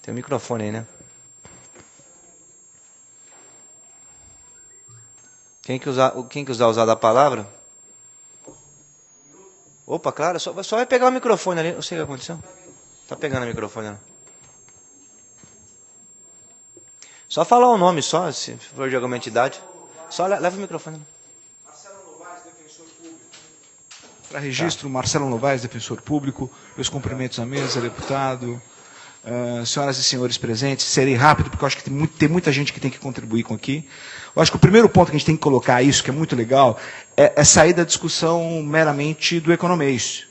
S1: Tem um microfone aí, né? Quem quiser usar da palavra? Opa, claro, só vai pegar o microfone ali. Não sei o que aconteceu. Está pegando o microfone, né? Só falar o nome, se for de alguma entidade. Só leva o microfone.
S6: Marcelo Novaes, defensor público. Para registro, Marcelo Novaes, defensor público. Meus cumprimentos à mesa, deputado. Senhoras e senhores presentes, serei rápido, porque eu acho que tem muita gente que tem que contribuir com aqui. Eu acho que o primeiro ponto que a gente tem que colocar, isso que é muito legal, é sair da discussão meramente do economês.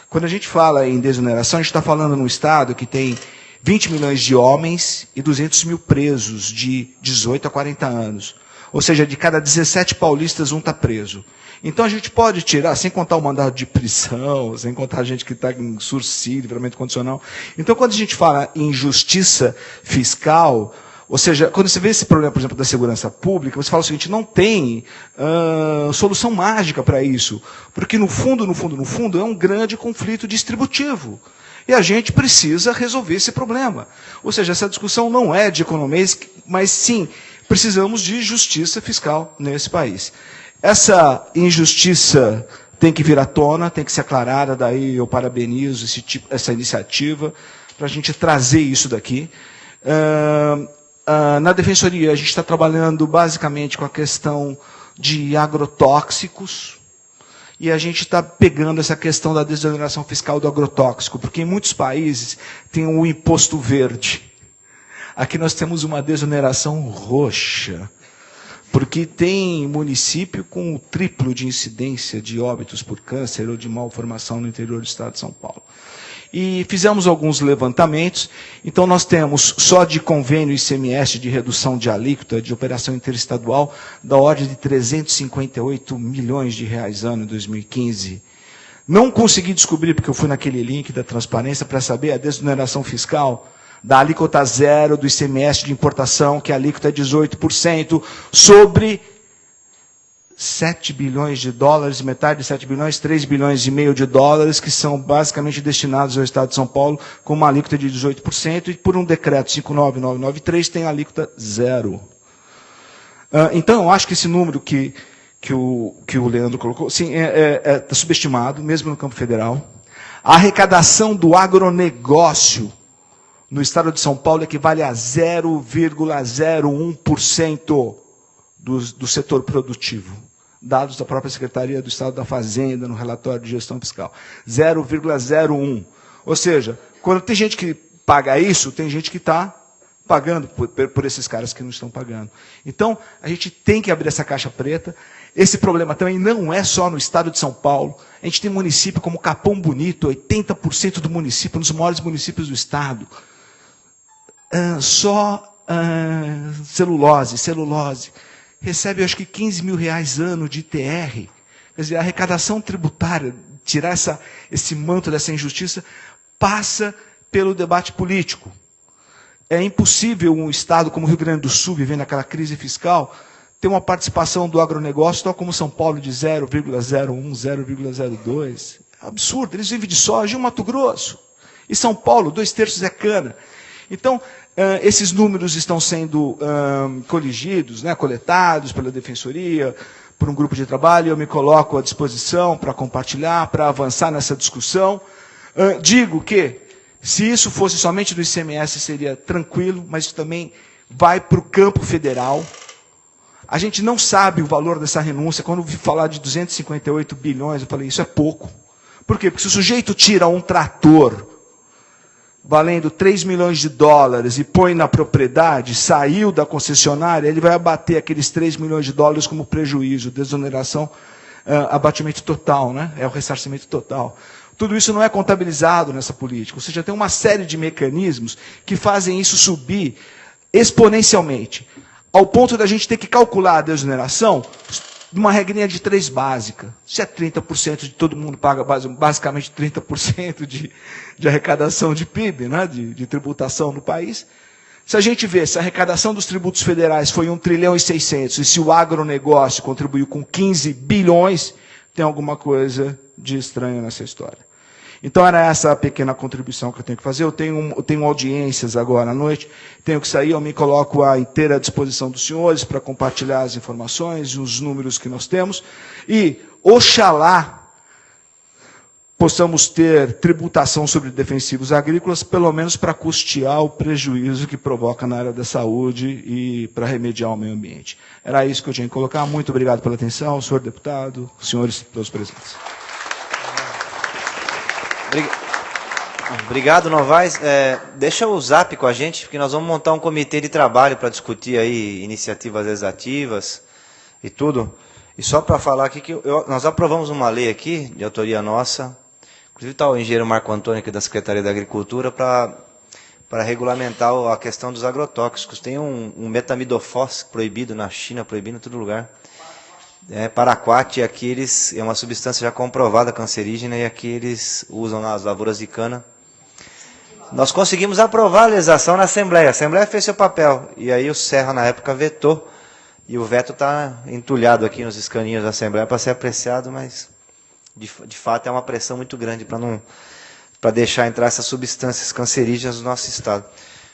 S6: Quando a gente fala em desoneração, a gente está falando num Estado que tem 20 milhões de homens e 200 mil presos de 18 a 40 anos. Ou seja, de cada 17 paulistas, um está preso. Então a gente pode tirar, sem contar o mandado de prisão, sem contar a gente que está em sursi, livramento condicional. Então quando a gente fala em justiça fiscal, ou seja, quando você vê esse problema, por exemplo, da segurança pública, você fala o seguinte, não tem solução mágica para isso. Porque no fundo, é um grande conflito distributivo. E a gente precisa resolver esse problema. Ou seja, essa discussão não é de economia, mas sim, precisamos de justiça fiscal nesse país. Essa injustiça tem que vir à tona, tem que ser aclarada, daí eu parabenizo essa iniciativa, para a gente trazer isso daqui. Na Defensoria, a gente está trabalhando basicamente com a questão de agrotóxicos, e a gente está pegando essa questão da desoneração fiscal do agrotóxico, porque em muitos países tem o imposto verde. Aqui nós temos uma desoneração roxa, porque tem município com o triplo de incidência de óbitos por câncer ou de malformação no interior do estado de São Paulo. E fizemos alguns levantamentos, então nós temos só de convênio ICMS de redução de alíquota de operação interestadual da ordem de 358 milhões de reais ano em 2015. Não consegui descobrir, porque eu fui naquele link da transparência para saber a desoneração fiscal da alíquota zero do ICMS de importação, que a alíquota é 18%, sobre 7 bilhões de dólares, metade de 7 bilhões, 3 bilhões e meio de dólares, que são basicamente destinados ao Estado de São Paulo, com uma alíquota de 18%, e por um decreto 59993 tem alíquota zero. Então, eu acho que esse número que o Leandro colocou, sim, está subestimado, mesmo no campo federal. A arrecadação do agronegócio no Estado de São Paulo equivale a 0,01% do setor produtivo. Dados da própria Secretaria do Estado da Fazenda, no relatório de gestão fiscal. 0,01. Ou seja, quando tem gente que paga isso, tem gente que está pagando por esses caras que não estão pagando. Então, a gente tem que abrir essa caixa preta. Esse problema também não é só no Estado de São Paulo. A gente tem município como Capão Bonito, 80% do município, um dos maiores municípios do Estado. Celulose. Recebe, acho que, 15 mil reais ano de ITR. Quer dizer, a arrecadação tributária, tirar esse manto dessa injustiça, passa pelo debate político. É impossível um Estado como o Rio Grande do Sul, vivendo aquela crise fiscal, ter uma participação do agronegócio, tal como São Paulo, de 0,01, 0,02. É absurdo, eles vivem de soja e o Mato Grosso. E São Paulo, 2/3 é cana. Então, esses números estão sendo coligidos, né, coletados pela Defensoria, por um grupo de trabalho, eu me coloco à disposição para compartilhar, para avançar nessa discussão. Digo que, se isso fosse somente do ICMS, seria tranquilo, mas isso também vai para o campo federal. A gente não sabe o valor dessa renúncia. Quando eu vi falar de 258 bilhões, eu falei, isso é pouco. Por quê? Porque se o sujeito tira um trator valendo 3 milhões de dólares e põe na propriedade, saiu da concessionária, ele vai abater aqueles 3 milhões de dólares como prejuízo, desoneração, abatimento total, né? É o ressarcimento total. Tudo isso não é contabilizado nessa política, ou seja, tem uma série de mecanismos que fazem isso subir exponencialmente, ao ponto da gente ter que calcular a desoneração numa regrinha de 3 básica. Se é 30% de todo mundo paga basicamente 30% de arrecadação de PIB, né, de tributação no país. Se a gente vê se a arrecadação dos tributos federais foi 1 trilhão e 600 e se o agronegócio contribuiu com 15 bilhões, tem alguma coisa de estranho nessa história. Então era essa a pequena contribuição que eu tenho que fazer. Eu tenho audiências agora à noite, tenho que sair, eu me coloco à inteira disposição dos senhores para compartilhar as informações, os números que nós temos, e oxalá possamos ter tributação sobre defensivos agrícolas, pelo menos para custear o prejuízo que provoca na área da saúde e para remediar o meio ambiente. Era isso que eu tinha que colocar. Muito obrigado pela atenção, senhor deputado, senhores todos presentes.
S1: Obrigado, Novaes. Deixa o Zap com a gente, porque nós vamos montar um comitê de trabalho para discutir aí iniciativas legislativas e tudo. E só para falar aqui que nós aprovamos uma lei aqui, de autoria nossa, inclusive está o engenheiro Marco Antônio aqui da Secretaria da Agricultura, para para regulamentar a questão dos agrotóxicos. Tem um metamidofós proibido na China, proibido em todo lugar. Paraquat, aqui eles, é uma substância já comprovada cancerígena, e aqui eles usam nas lavouras de cana. Nós conseguimos aprovar a legislação na Assembleia. A Assembleia fez seu papel. E aí o Serra, na época, vetou. E o veto está entulhado aqui nos escaninhos da Assembleia para ser apreciado, mas de fato é uma pressão muito grande para deixar entrar essas substâncias cancerígenas no nosso estado.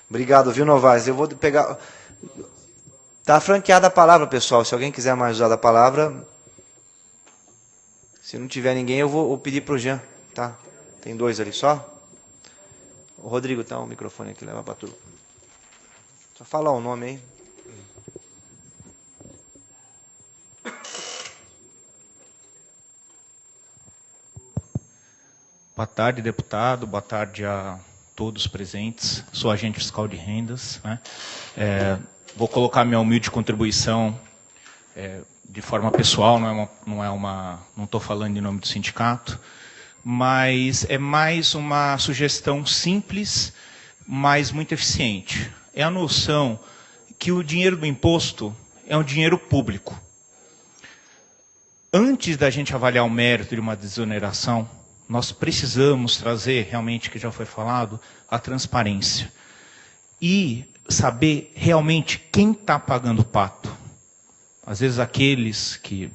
S1: Obrigado, viu, Novaes? Eu vou pegar... Está franqueada a palavra, pessoal. Se alguém quiser mais usar a palavra... Se não tiver ninguém, eu vou pedir para o Jean. Tá? Tem 2 ali só. O Rodrigo, tá, o microfone aqui, leva para tudo. Só falar o nome aí.
S7: Boa tarde, deputado. Boa tarde a todos presentes. Sou agente fiscal de rendas, né? Vou colocar minha humilde contribuição de forma pessoal, não estou falando em nome do sindicato, mas é mais uma sugestão simples, mas muito eficiente. É a noção que o dinheiro do imposto é um dinheiro público. Antes da gente avaliar o mérito de uma desoneração, nós precisamos trazer, realmente, que já foi falado, a transparência. E saber realmente quem está pagando o pato. Às vezes aqueles que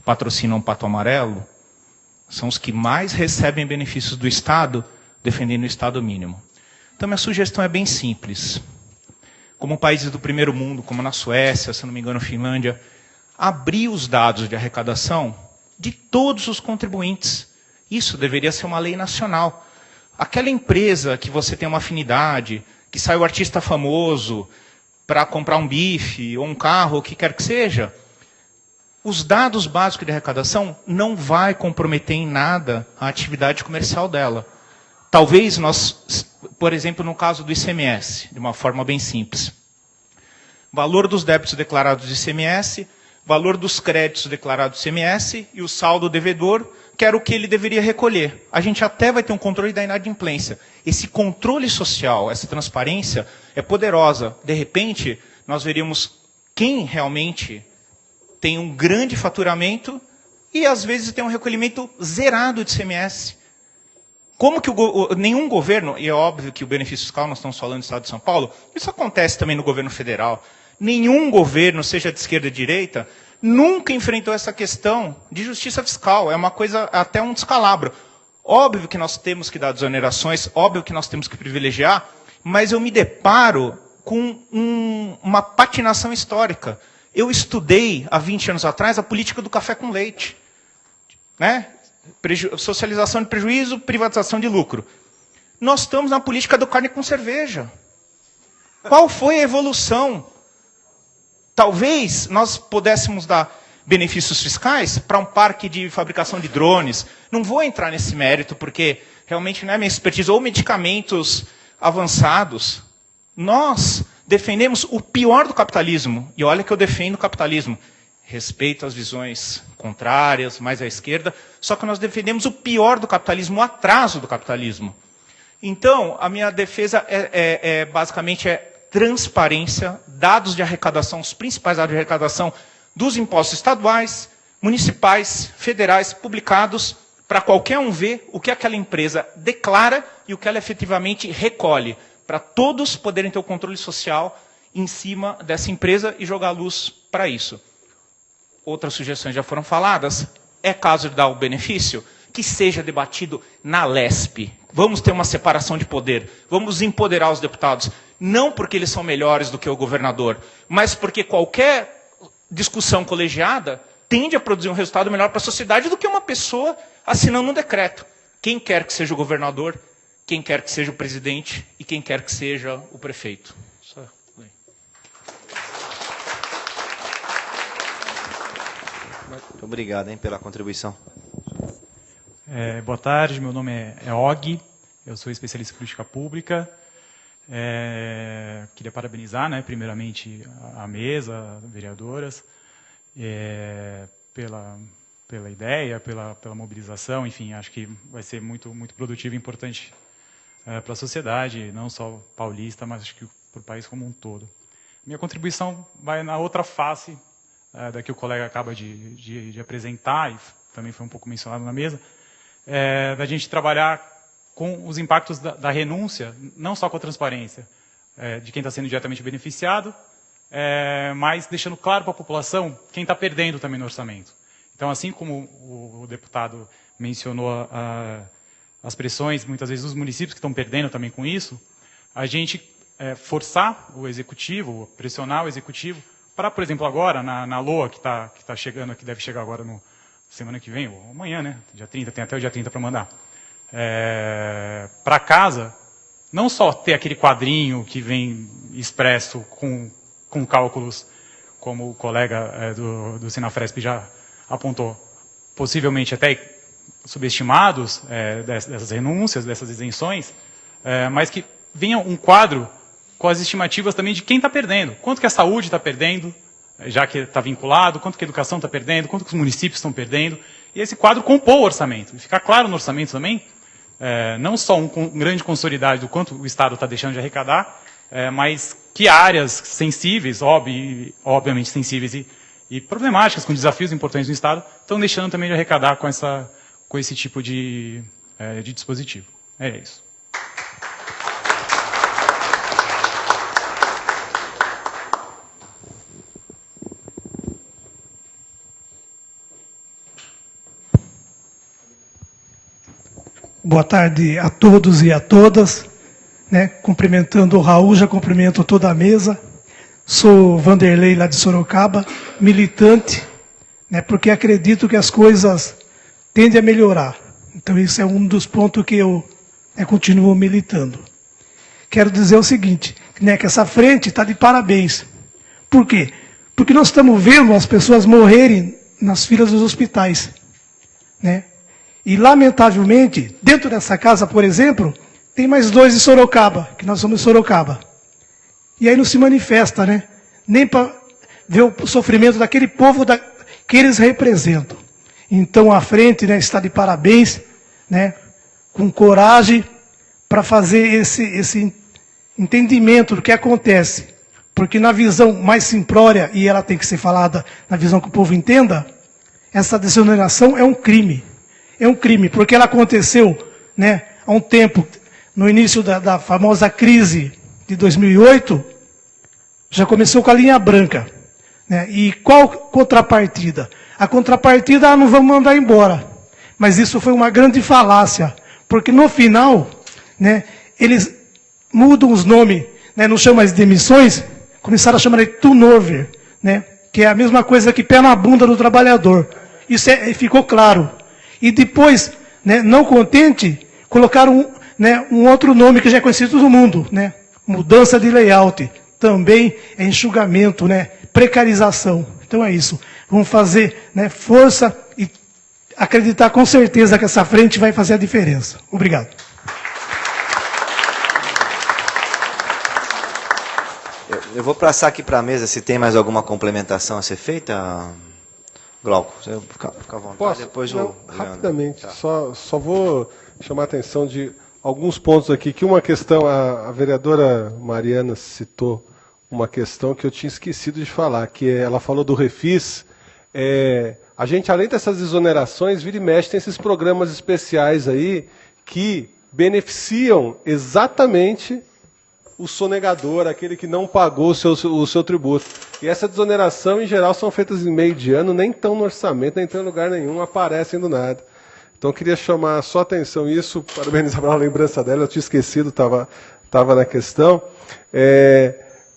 S7: patrocinam o pato amarelo são os que mais recebem benefícios do Estado, defendendo o Estado mínimo. Então, minha sugestão é bem simples. Como países do primeiro mundo, como na Suécia, se não me engano, Finlândia, abrir os dados de arrecadação de todos os contribuintes. Isso deveria ser uma lei nacional. Aquela empresa que você tem uma afinidade, que sai o artista famoso para comprar um bife ou um carro, o que quer que seja, os dados básicos de arrecadação não vai comprometer em nada a atividade comercial dela. Talvez nós, por exemplo, no caso do ICMS, de uma forma bem simples. Valor dos débitos declarados de ICMS, valor dos créditos declarados de ICMS e o saldo devedor, que era o que ele deveria recolher. A gente até vai ter um controle da inadimplência. Esse controle social, essa transparência é poderosa. De repente, nós veríamos quem realmente tem um grande faturamento e, às vezes, tem um recolhimento zerado de ICMS. Como que nenhum governo, e é óbvio que o benefício fiscal, nós estamos falando do Estado de São Paulo, isso acontece também no governo federal. Nenhum governo, seja de esquerda ou de direita, nunca enfrentou essa questão de justiça fiscal. É uma coisa, até um descalabro. Óbvio que nós temos que dar desonerações, óbvio que nós temos que privilegiar, mas eu me deparo com uma patinação histórica. Eu estudei, há 20 anos atrás, a política do café com leite. Né? Socialização de prejuízo, privatização de lucro. Nós estamos na política do carne com cerveja. Qual foi a evolução? Talvez nós pudéssemos dar benefícios fiscais para um parque de fabricação de drones. Não vou entrar nesse mérito, porque realmente não é minha expertise. Ou medicamentos avançados. Nós defendemos o pior do capitalismo. E olha que eu defendo o capitalismo. Respeito às visões contrárias, mais à esquerda. Só que nós defendemos o pior do capitalismo, o atraso do capitalismo. Então, a minha defesa basicamente transparência, dados de arrecadação, os principais dados de arrecadação dos impostos estaduais, municipais, federais, publicados, para qualquer um ver o que aquela empresa declara e o que ela efetivamente recolhe, para todos poderem ter o controle social em cima dessa empresa e jogar luz para isso. Outras sugestões já foram faladas. É caso de dar o benefício? Que seja debatido na LESP. Vamos ter uma separação de poder. Vamos empoderar os deputados. Não porque eles são melhores do que o governador, mas porque qualquer discussão colegiada tende a produzir um resultado melhor para a sociedade do que uma pessoa assinando um decreto. Quem quer que seja o governador, quem quer que seja o presidente e quem quer que seja o prefeito.
S1: Muito obrigado, pela contribuição.
S8: Boa tarde, meu nome é Og, eu sou especialista em política pública. Queria parabenizar, primeiramente, a mesa, vereadoras, pela ideia, pela mobilização. Enfim, acho que vai ser muito, muito produtivo e importante para a sociedade, não só paulista, mas acho que para o país como um todo. Minha contribuição vai na outra face da que o colega acaba de apresentar, e também foi um pouco mencionado na mesa, da gente trabalhar com os impactos da renúncia, não só com a transparência de quem está sendo diretamente beneficiado, mas deixando claro para a população quem está perdendo também no orçamento. Então, assim como o deputado mencionou as pressões, muitas vezes, dos municípios que estão perdendo também com isso, a gente forçar o executivo, pressionar o executivo, para, por exemplo, agora, na LOA, que tá chegando, que deve chegar agora semana que vem, ou amanhã, né? Dia 30, tem até o dia 30 para mandar. Para casa, não só ter aquele quadrinho que vem expresso com cálculos, como o colega do Sinafresp já apontou, possivelmente até subestimados dessas renúncias, dessas isenções, mas que venha um quadro com as estimativas também de quem está perdendo. Quanto que a saúde está perdendo, já que está vinculado, quanto que a educação está perdendo, quanto que os municípios estão perdendo. E esse quadro compor o orçamento. E ficar claro no orçamento também, não só um grande consolidado do quanto o Estado está deixando de arrecadar, mas que áreas sensíveis, obviamente sensíveis e problemáticas, com desafios importantes no Estado, estão deixando também de arrecadar com esse tipo de dispositivo. É isso.
S9: Boa tarde a todos e a todas. Cumprimentando o Raul, já cumprimento toda a mesa. Sou Vanderlei, lá de Sorocaba, militante, porque acredito que as coisas tendem a melhorar. Então, isso é um dos pontos que eu continuo militando. Quero dizer o seguinte, que essa frente está de parabéns. Por quê? Porque nós estamos vendo as pessoas morrerem nas filas dos hospitais. E, lamentavelmente, dentro dessa casa, por exemplo, tem mais 2 de Sorocaba, que nós somos de Sorocaba. E aí não se manifesta, nem para ver o sofrimento daquele povo que eles representam. Então, a frente está de parabéns, com coragem, para fazer esse entendimento do que acontece. Porque na visão mais simplória, e ela tem que ser falada na visão que o povo entenda, essa desoneração é um crime. É um crime, porque ela aconteceu há um tempo, no início da famosa crise de 2008, já começou com a linha branca. E qual contrapartida? A contrapartida, não vamos mandar embora. Mas isso foi uma grande falácia, porque no final, eles mudam os nomes, não chamam mais de demissões, começaram a chamar de turnover, que é a mesma coisa que pé na bunda do trabalhador. Isso ficou claro. E depois, não contente, colocaram um outro nome que já é conhecido todo mundo, mudança de layout, também é enxugamento, precarização. Então é isso. Vamos fazer força e acreditar com certeza que essa frente vai fazer a diferença. Obrigado.
S1: Eu vou passar aqui para a mesa se tem mais alguma complementação a ser feita. Glauco, você fica à vontade.
S2: Posso?
S1: Depois
S2: não, rapidamente,
S1: tá.
S2: só vou chamar a atenção de alguns pontos aqui, que uma questão, a vereadora Mariana citou uma questão que eu tinha esquecido de falar, que ela falou do Refis. A gente, além dessas exonerações, vira e mexe, tem esses programas especiais aí que beneficiam exatamente o sonegador, aquele que não pagou o seu tributo. E essa desoneração, em geral, são feitas em meio de ano, nem estão no orçamento, nem estão em lugar nenhum, aparecem do nada. Então, eu queria chamar só a atenção isso, parabenizar pela lembrança dela, eu tinha esquecido, estava na questão.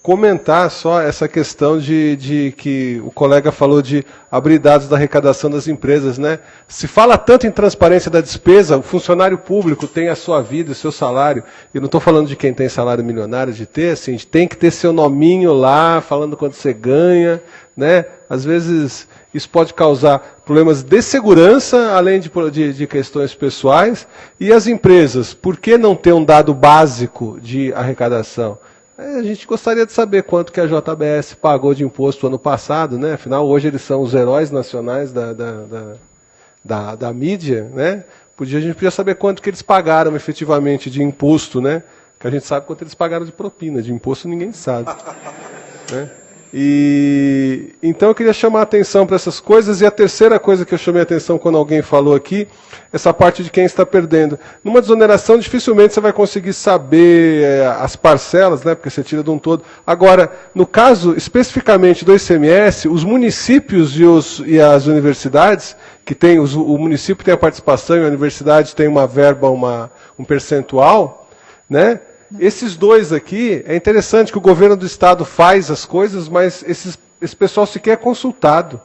S2: Comentar só essa questão de que o colega falou de abrir dados da arrecadação das empresas, Se fala tanto em transparência da despesa, o funcionário público tem a sua vida, o seu salário. Eu não estou falando de quem tem salário milionário, de ter, assim, tem que ter seu nominho lá, falando quanto você ganha, Às vezes isso pode causar problemas de segurança, além de questões pessoais. E as empresas, por que não ter um dado básico de arrecadação? A gente gostaria de saber quanto que a JBS pagou de imposto ano passado, Afinal, hoje eles são os heróis nacionais da mídia, A gente podia saber quanto que eles pagaram efetivamente de imposto, né? Que a gente sabe quanto eles pagaram de propina, de imposto ninguém sabe. Né? E então eu queria chamar a atenção para essas coisas, e a terceira coisa que eu chamei a atenção quando alguém falou aqui, essa parte de quem está perdendo. Numa desoneração, dificilmente você vai conseguir saber as parcelas, né, porque você tira de um todo. Agora, no caso especificamente do ICMS, os municípios e as universidades, que tem, o município tem a participação e a universidade tem uma verba, um percentual, né? Esses dois aqui, é interessante que o governo do estado faz as coisas, mas esse pessoal sequer é consultado.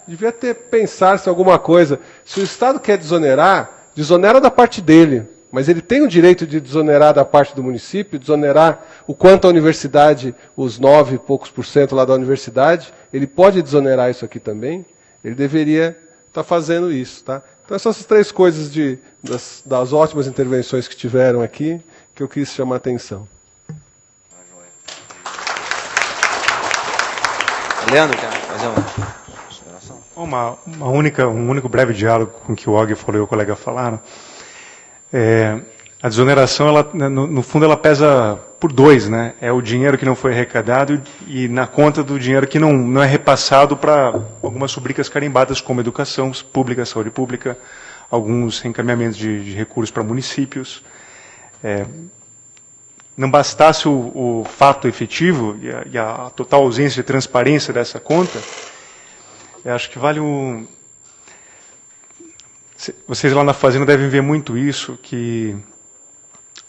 S2: Devia pensar-se alguma coisa. Se o estado quer desonerar, desonera da parte dele, mas ele tem o direito de desonerar da parte do município, desonerar o quanto a universidade, os 9 e poucos % lá da universidade, ele pode desonerar isso aqui também. Ele deveria estar fazendo isso, tá? Então, essas 3 coisas das ótimas intervenções que tiveram aqui, que eu quis chamar a atenção.
S1: Leandro, quer fazer uma consideração?
S3: Um único breve diálogo com o que o Og falou e o colega falaram. A desoneração, ela, no fundo, ela pesa por 2, né? É o dinheiro que não foi arrecadado e na conta do dinheiro que não é repassado para algumas rubricas carimbadas, como educação pública, saúde pública, alguns encaminhamentos de recursos para municípios. Não bastasse o fato efetivo e a total ausência de transparência dessa conta, eu acho que vale Vocês lá na Fazenda devem ver muito isso, que,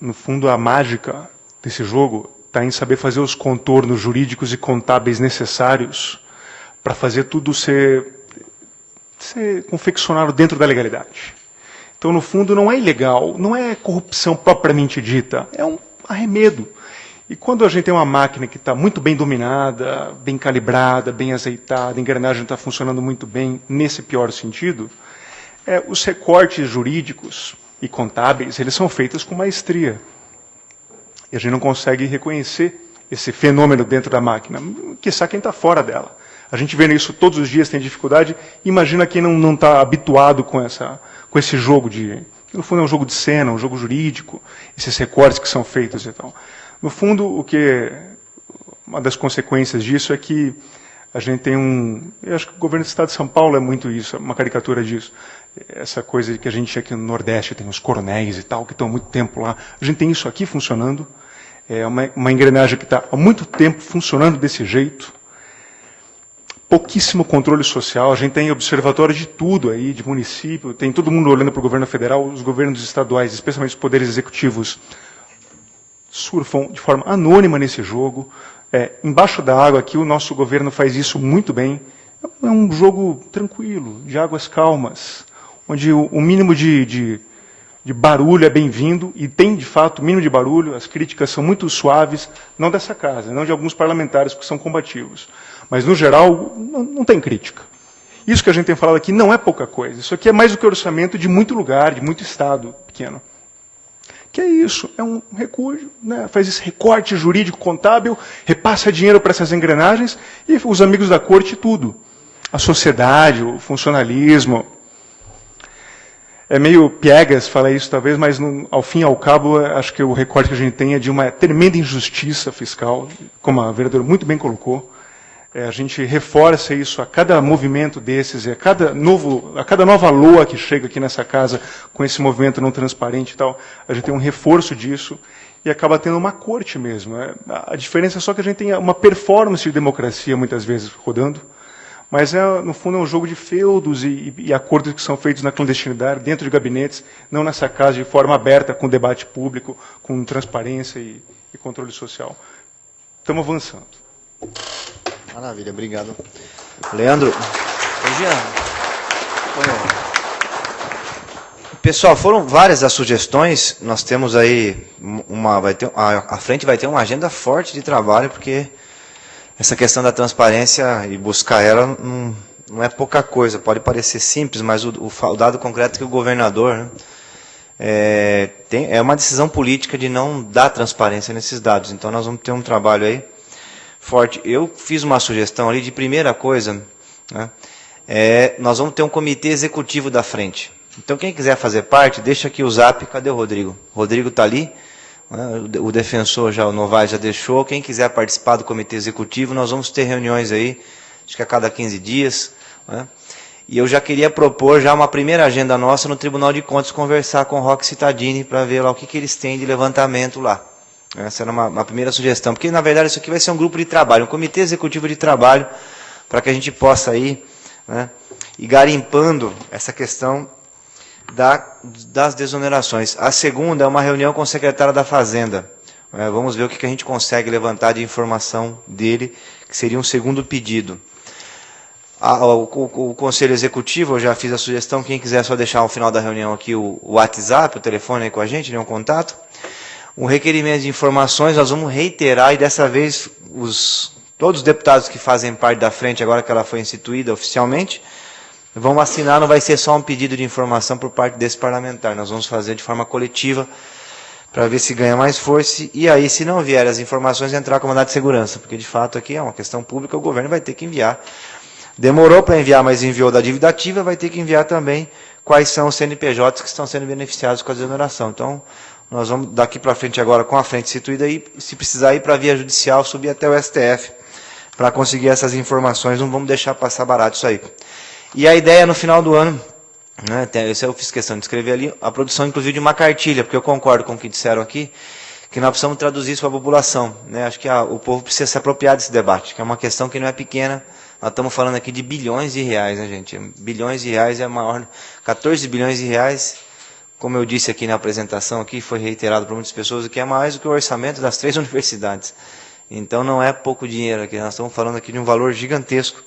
S3: no fundo, a mágica desse jogo está em saber fazer os contornos jurídicos e contábeis necessários para fazer tudo ser confeccionado dentro da legalidade. Então, no fundo, não é ilegal, não é corrupção propriamente dita, é um arremedo. E quando a gente tem uma máquina que está muito bem dominada, bem calibrada, bem azeitada, a engrenagem está funcionando muito bem, nesse pior sentido, os recortes jurídicos e contábeis, eles são feitos com maestria. E a gente não consegue reconhecer esse fenômeno dentro da máquina, quiçá quem está fora dela. A gente vê isso todos os dias, tem dificuldade, imagina quem não está habituado com esse jogo no fundo é um jogo de cena, um jogo jurídico, esses recortes que são feitos e tal. No fundo, uma das consequências disso é que a gente tem eu acho que o governo do estado de São Paulo é muito isso, é uma caricatura disso. Essa coisa que a gente aqui no Nordeste tem os coronéis e tal, que estão há muito tempo lá. A gente tem isso aqui funcionando, é uma engrenagem que está há muito tempo funcionando desse jeito. Pouquíssimo controle social, a gente tem observatório de tudo aí, de município, tem todo mundo olhando para o governo federal, os governos estaduais, especialmente os poderes executivos, surfam de forma anônima nesse jogo. Embaixo da água aqui, o nosso governo faz isso muito bem. É um jogo tranquilo, de águas calmas, onde o mínimo de barulho é bem-vindo, e tem, de fato, o mínimo de barulho, as críticas são muito suaves, não dessa casa, não de alguns parlamentares que são combativos. Mas, no geral, não tem crítica. Isso que a gente tem falado aqui não é pouca coisa. Isso aqui é mais do que orçamento de muito lugar, de muito estado pequeno. Que é isso, é um recurso, né? Faz esse recorte jurídico contábil, repassa dinheiro para essas engrenagens, e os amigos da corte tudo. A sociedade, o funcionalismo. É meio piegas falar isso talvez, mas ao fim e ao cabo, acho que o recorte que a gente tem é de uma tremenda injustiça fiscal, como a vereadora muito bem colocou. A gente reforça isso a cada movimento desses, a cada nova LOA que chega aqui nessa casa com esse movimento não transparente e tal, a gente tem um reforço disso e acaba tendo uma corte mesmo. A diferença é só que a gente tem uma performance de democracia muitas vezes rodando, mas no fundo é um jogo de feudos e acordos que são feitos na clandestinidade, dentro de gabinetes, não nessa casa de forma aberta, com debate público, com transparência e controle social. Estamos avançando.
S1: Maravilha, obrigado. Leandro. Pessoal, foram várias as sugestões. Nós temos aí a frente vai ter uma agenda forte de trabalho, porque essa questão da transparência e buscar ela não é pouca coisa. Pode parecer simples, mas o dado concreto é que o governador, né, é uma decisão política de não dar transparência nesses dados. Então nós vamos ter um trabalho aí forte. Eu fiz uma sugestão ali de primeira coisa, né, nós vamos ter um comitê executivo da frente. Então, quem quiser fazer parte, deixa aqui o zap. Cadê o Rodrigo? O Rodrigo está ali. O defensor, o Novaes já deixou. Quem quiser participar do comitê executivo, nós vamos ter reuniões aí, acho que a cada 15 dias. Né? E eu já queria propor já uma primeira agenda nossa no Tribunal de Contas, conversar com o Roque Cittadini para ver lá o que eles têm de levantamento lá. Essa era uma primeira sugestão, porque na verdade isso aqui vai ser um grupo de trabalho, um comitê executivo de trabalho, para que a gente possa ir, né, ir garimpando essa questão das desonerações. A segunda é uma reunião com o secretário da Fazenda. Vamos ver o que a gente consegue levantar de informação dele, que seria um segundo pedido. O Conselho Executivo, eu já fiz a sugestão, quem quiser só deixar ao final da reunião aqui o WhatsApp, o telefone aí com a gente, um contato. Um requerimento de informações, nós vamos reiterar, e dessa vez todos os deputados que fazem parte da frente, agora que ela foi instituída oficialmente, vão assinar, não vai ser só um pedido de informação por parte desse parlamentar, nós vamos fazer de forma coletiva, para ver se ganha mais força, e aí, se não vier as informações, entrar com mandado de segurança, porque de fato aqui é uma questão pública, o governo vai ter que enviar. Demorou para enviar, mas enviou da dívida ativa, vai ter que enviar também quais são os CNPJs que estão sendo beneficiados com a desoneração. Então, nós vamos daqui para frente agora, com a frente instituída, aí, se precisar ir para a via judicial, subir até o STF, para conseguir essas informações, não vamos deixar passar barato isso aí. E a ideia no final do ano, né, isso eu fiz questão de escrever ali, a produção inclusive de uma cartilha, porque eu concordo com o que disseram aqui, que nós precisamos traduzir isso para a população. Né? Acho que o povo precisa se apropriar desse debate, que é uma questão que não é pequena. Nós estamos falando aqui de bilhões de reais, né, gente? Bilhões de reais é a maior... 14 bilhões de reais, como eu disse aqui na apresentação, aqui foi reiterado por muitas pessoas, o que é mais do que o orçamento das 3 universidades. Então não é pouco dinheiro aqui, nós estamos falando aqui de um valor gigantesco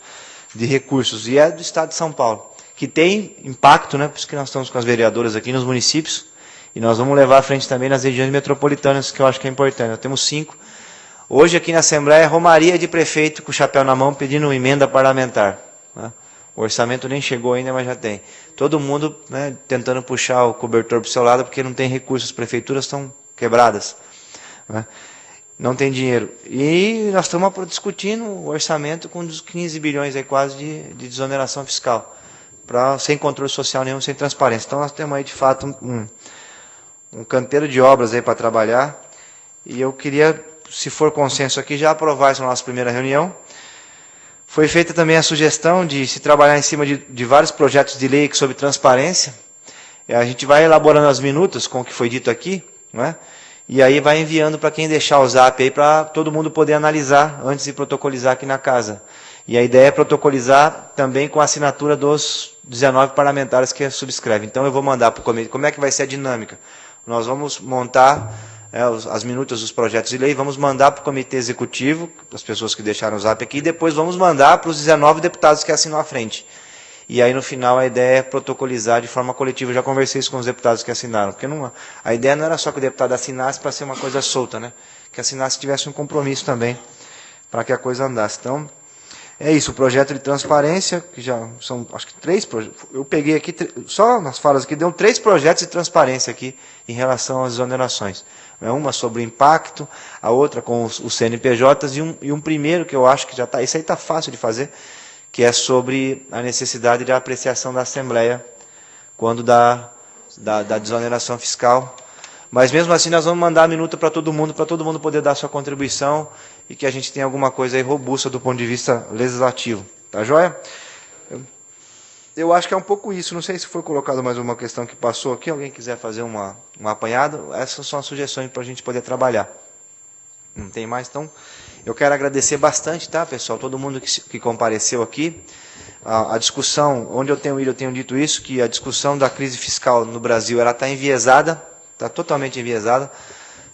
S1: de recursos, e é do Estado de São Paulo, que tem impacto, né? Por isso que nós estamos com as vereadoras aqui nos municípios, e nós vamos levar à frente também nas regiões metropolitanas, que eu acho que é importante. Nós temos 5. Hoje aqui na Assembleia, romaria de prefeito com o chapéu na mão pedindo uma emenda parlamentar. Né? O orçamento nem chegou ainda, mas já tem. Todo mundo, né, tentando puxar o cobertor para o seu lado, porque não tem recursos, as prefeituras estão quebradas. Né? Não tem dinheiro. E nós estamos discutindo o orçamento com uns 15 bilhões aí, quase de desoneração fiscal, sem controle social nenhum, sem transparência. Então nós temos aí de fato um canteiro de obras aí para trabalhar, e eu queria, se for consenso aqui, já aprovar essa nossa primeira reunião. Foi feita também a sugestão de se trabalhar em cima de vários projetos de lei sobre transparência. A gente vai elaborando as minutas com o que foi dito aqui, né? E aí vai enviando para quem deixar o zap aí, para todo mundo poder analisar antes de protocolizar aqui na casa. E a ideia é protocolizar também com a assinatura dos 19 parlamentares que subscrevem. Então eu vou mandar para o comitê. Como é que vai ser a dinâmica? Nós vamos montar as minutas dos projetos de lei, vamos mandar para o comitê executivo, as pessoas que deixaram o zap aqui, e depois vamos mandar para os 19 deputados que assinam à frente. E aí, no final, a ideia é protocolizar de forma coletiva. Eu já conversei isso com os deputados que assinaram, porque a ideia não era só que o deputado assinasse para ser uma coisa solta, né? Que assinasse tivesse um compromisso também, para que a coisa andasse. Então, é isso, o projeto de transparência, que já são, acho que 3 projetos, eu peguei aqui, só nas falas aqui, deu 3 projetos de transparência aqui, em relação às exonerações. Uma sobre o impacto, a outra com os CNPJs, e um primeiro que eu acho que já está, isso aí está fácil de fazer, que é sobre a necessidade de apreciação da Assembleia, quando da desoneração fiscal. Mas mesmo assim nós vamos mandar a minuta para todo mundo poder dar sua contribuição, e que a gente tenha alguma coisa aí robusta do ponto de vista legislativo. Tá joia? Eu acho que é um pouco isso. Não sei se foi colocado mais uma questão que passou aqui. Alguém quiser fazer um apanhado? Essas são as sugestões para a gente poder trabalhar. Não tem mais? Então, eu quero agradecer bastante, tá, pessoal? Todo mundo que compareceu aqui. A discussão, onde eu tenho ido, eu tenho dito isso, que a discussão da crise fiscal no Brasil, ela está enviesada, está totalmente enviesada,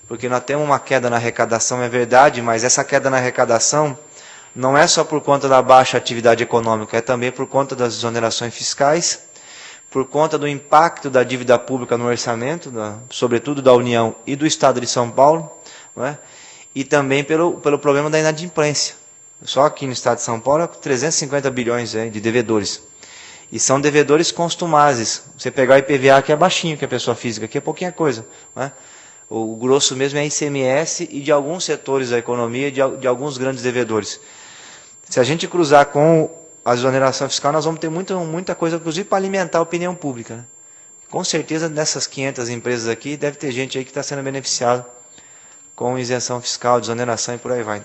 S1: porque nós temos uma queda na arrecadação, é verdade, mas essa queda na arrecadação não é só por conta da baixa atividade econômica, é também por conta das exonerações fiscais, por conta do impacto da dívida pública no orçamento, sobretudo da União e do Estado de São Paulo, não é? E também pelo problema da inadimplência. Só aqui no Estado de São Paulo, 350 bilhões de devedores. E são devedores constumazes. Você pegar o IPVA, que é baixinho, que é a pessoa física, que é pouquinha coisa, não é? O grosso mesmo é ICMS e de alguns setores da economia, de alguns grandes devedores. Se a gente cruzar com a exoneração fiscal, nós vamos ter muita coisa, inclusive para alimentar a opinião pública. Né? Com certeza, nessas 500 empresas aqui, deve ter gente aí que está sendo beneficiada com isenção fiscal, desoneração e por aí vai.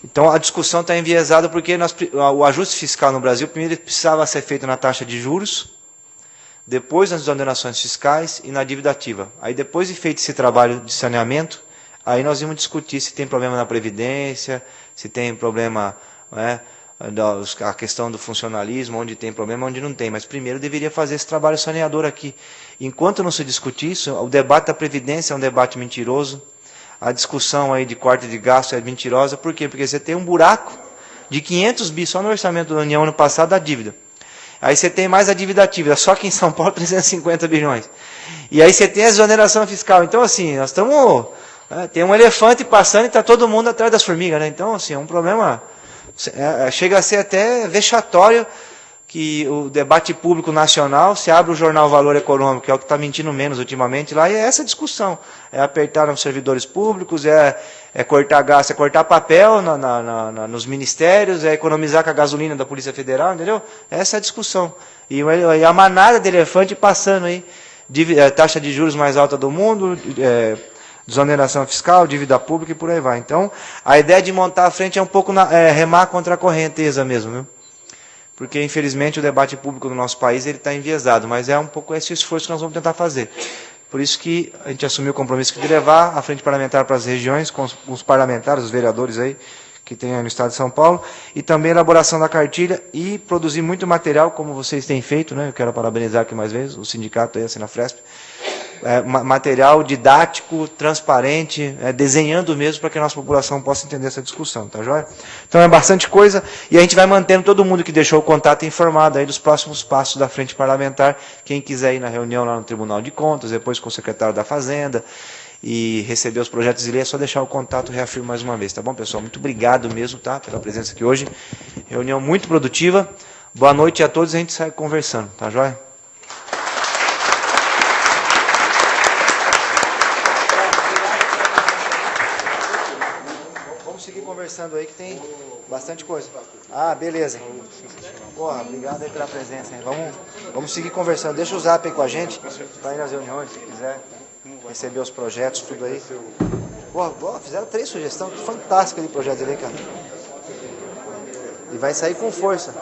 S1: Então a discussão está enviesada porque o ajuste fiscal no Brasil, primeiro precisava ser feito na taxa de juros, depois nas desonerações fiscais e na dívida ativa. Aí depois de feito esse trabalho de saneamento, aí nós vamos discutir se tem problema na Previdência, se tem problema, né, a questão do funcionalismo, onde tem problema, onde não tem. Mas primeiro deveria fazer esse trabalho saneador aqui. Enquanto não se discutir isso, o debate da Previdência é um debate mentiroso, a discussão aí de corte de gasto é mentirosa. Por quê? Porque você tem um buraco de 500 bi só no orçamento da União ano passado da dívida. Aí você tem mais a dívida ativa, só que em São Paulo 350 bilhões. E aí você tem a exoneração fiscal. Então assim, nós estamos... tem um elefante passando e está todo mundo atrás das formigas, né? Então assim, é um problema... chega a ser até vexatório que o debate público nacional, se abre o jornal Valor Econômico, que é o que está mentindo menos ultimamente lá, e é essa discussão. É apertar nos servidores públicos, é cortar gasto, é cortar papel nos ministérios, é economizar com a gasolina da Polícia Federal, entendeu? Essa é a discussão. E a manada de elefante passando aí, taxa de juros mais alta do mundo, desoneração fiscal, dívida pública e por aí vai. Então, a ideia de montar a frente é um pouco remar contra a correnteza mesmo, viu? Porque, infelizmente, o debate público no nosso país está enviesado, mas é um pouco esse esforço que nós vamos tentar fazer. Por isso que a gente assumiu o compromisso de levar a frente parlamentar para as regiões, com os parlamentares, os vereadores aí, que tem aí no estado de São Paulo, e também a elaboração da cartilha e produzir muito material, como vocês têm feito, né? Eu quero parabenizar aqui mais vezes o sindicato aí, a Sinafresp, material didático, transparente, desenhando mesmo para que a nossa população possa entender essa discussão, tá joia? Então é bastante coisa e a gente vai mantendo todo mundo que deixou o contato informado aí dos próximos passos da frente parlamentar. Quem quiser ir na reunião lá no Tribunal de Contas, depois com o secretário da Fazenda e receber os projetos de lei, é só deixar o contato, reafirmo mais uma vez, tá bom, pessoal? Muito obrigado mesmo, tá, pela presença aqui hoje. Reunião muito produtiva. Boa noite a todos e a gente sai conversando, tá joia? Conversando aí que tem bastante coisa. Ah, beleza. Porra, obrigado aí pela presença, hein? Vamos seguir conversando. Deixa o zap aí com a gente para ir nas reuniões, se quiser receber os projetos, tudo aí. Porra, fizeram 3 sugestões fantásticas de projetos ali, cara. E vai sair com força.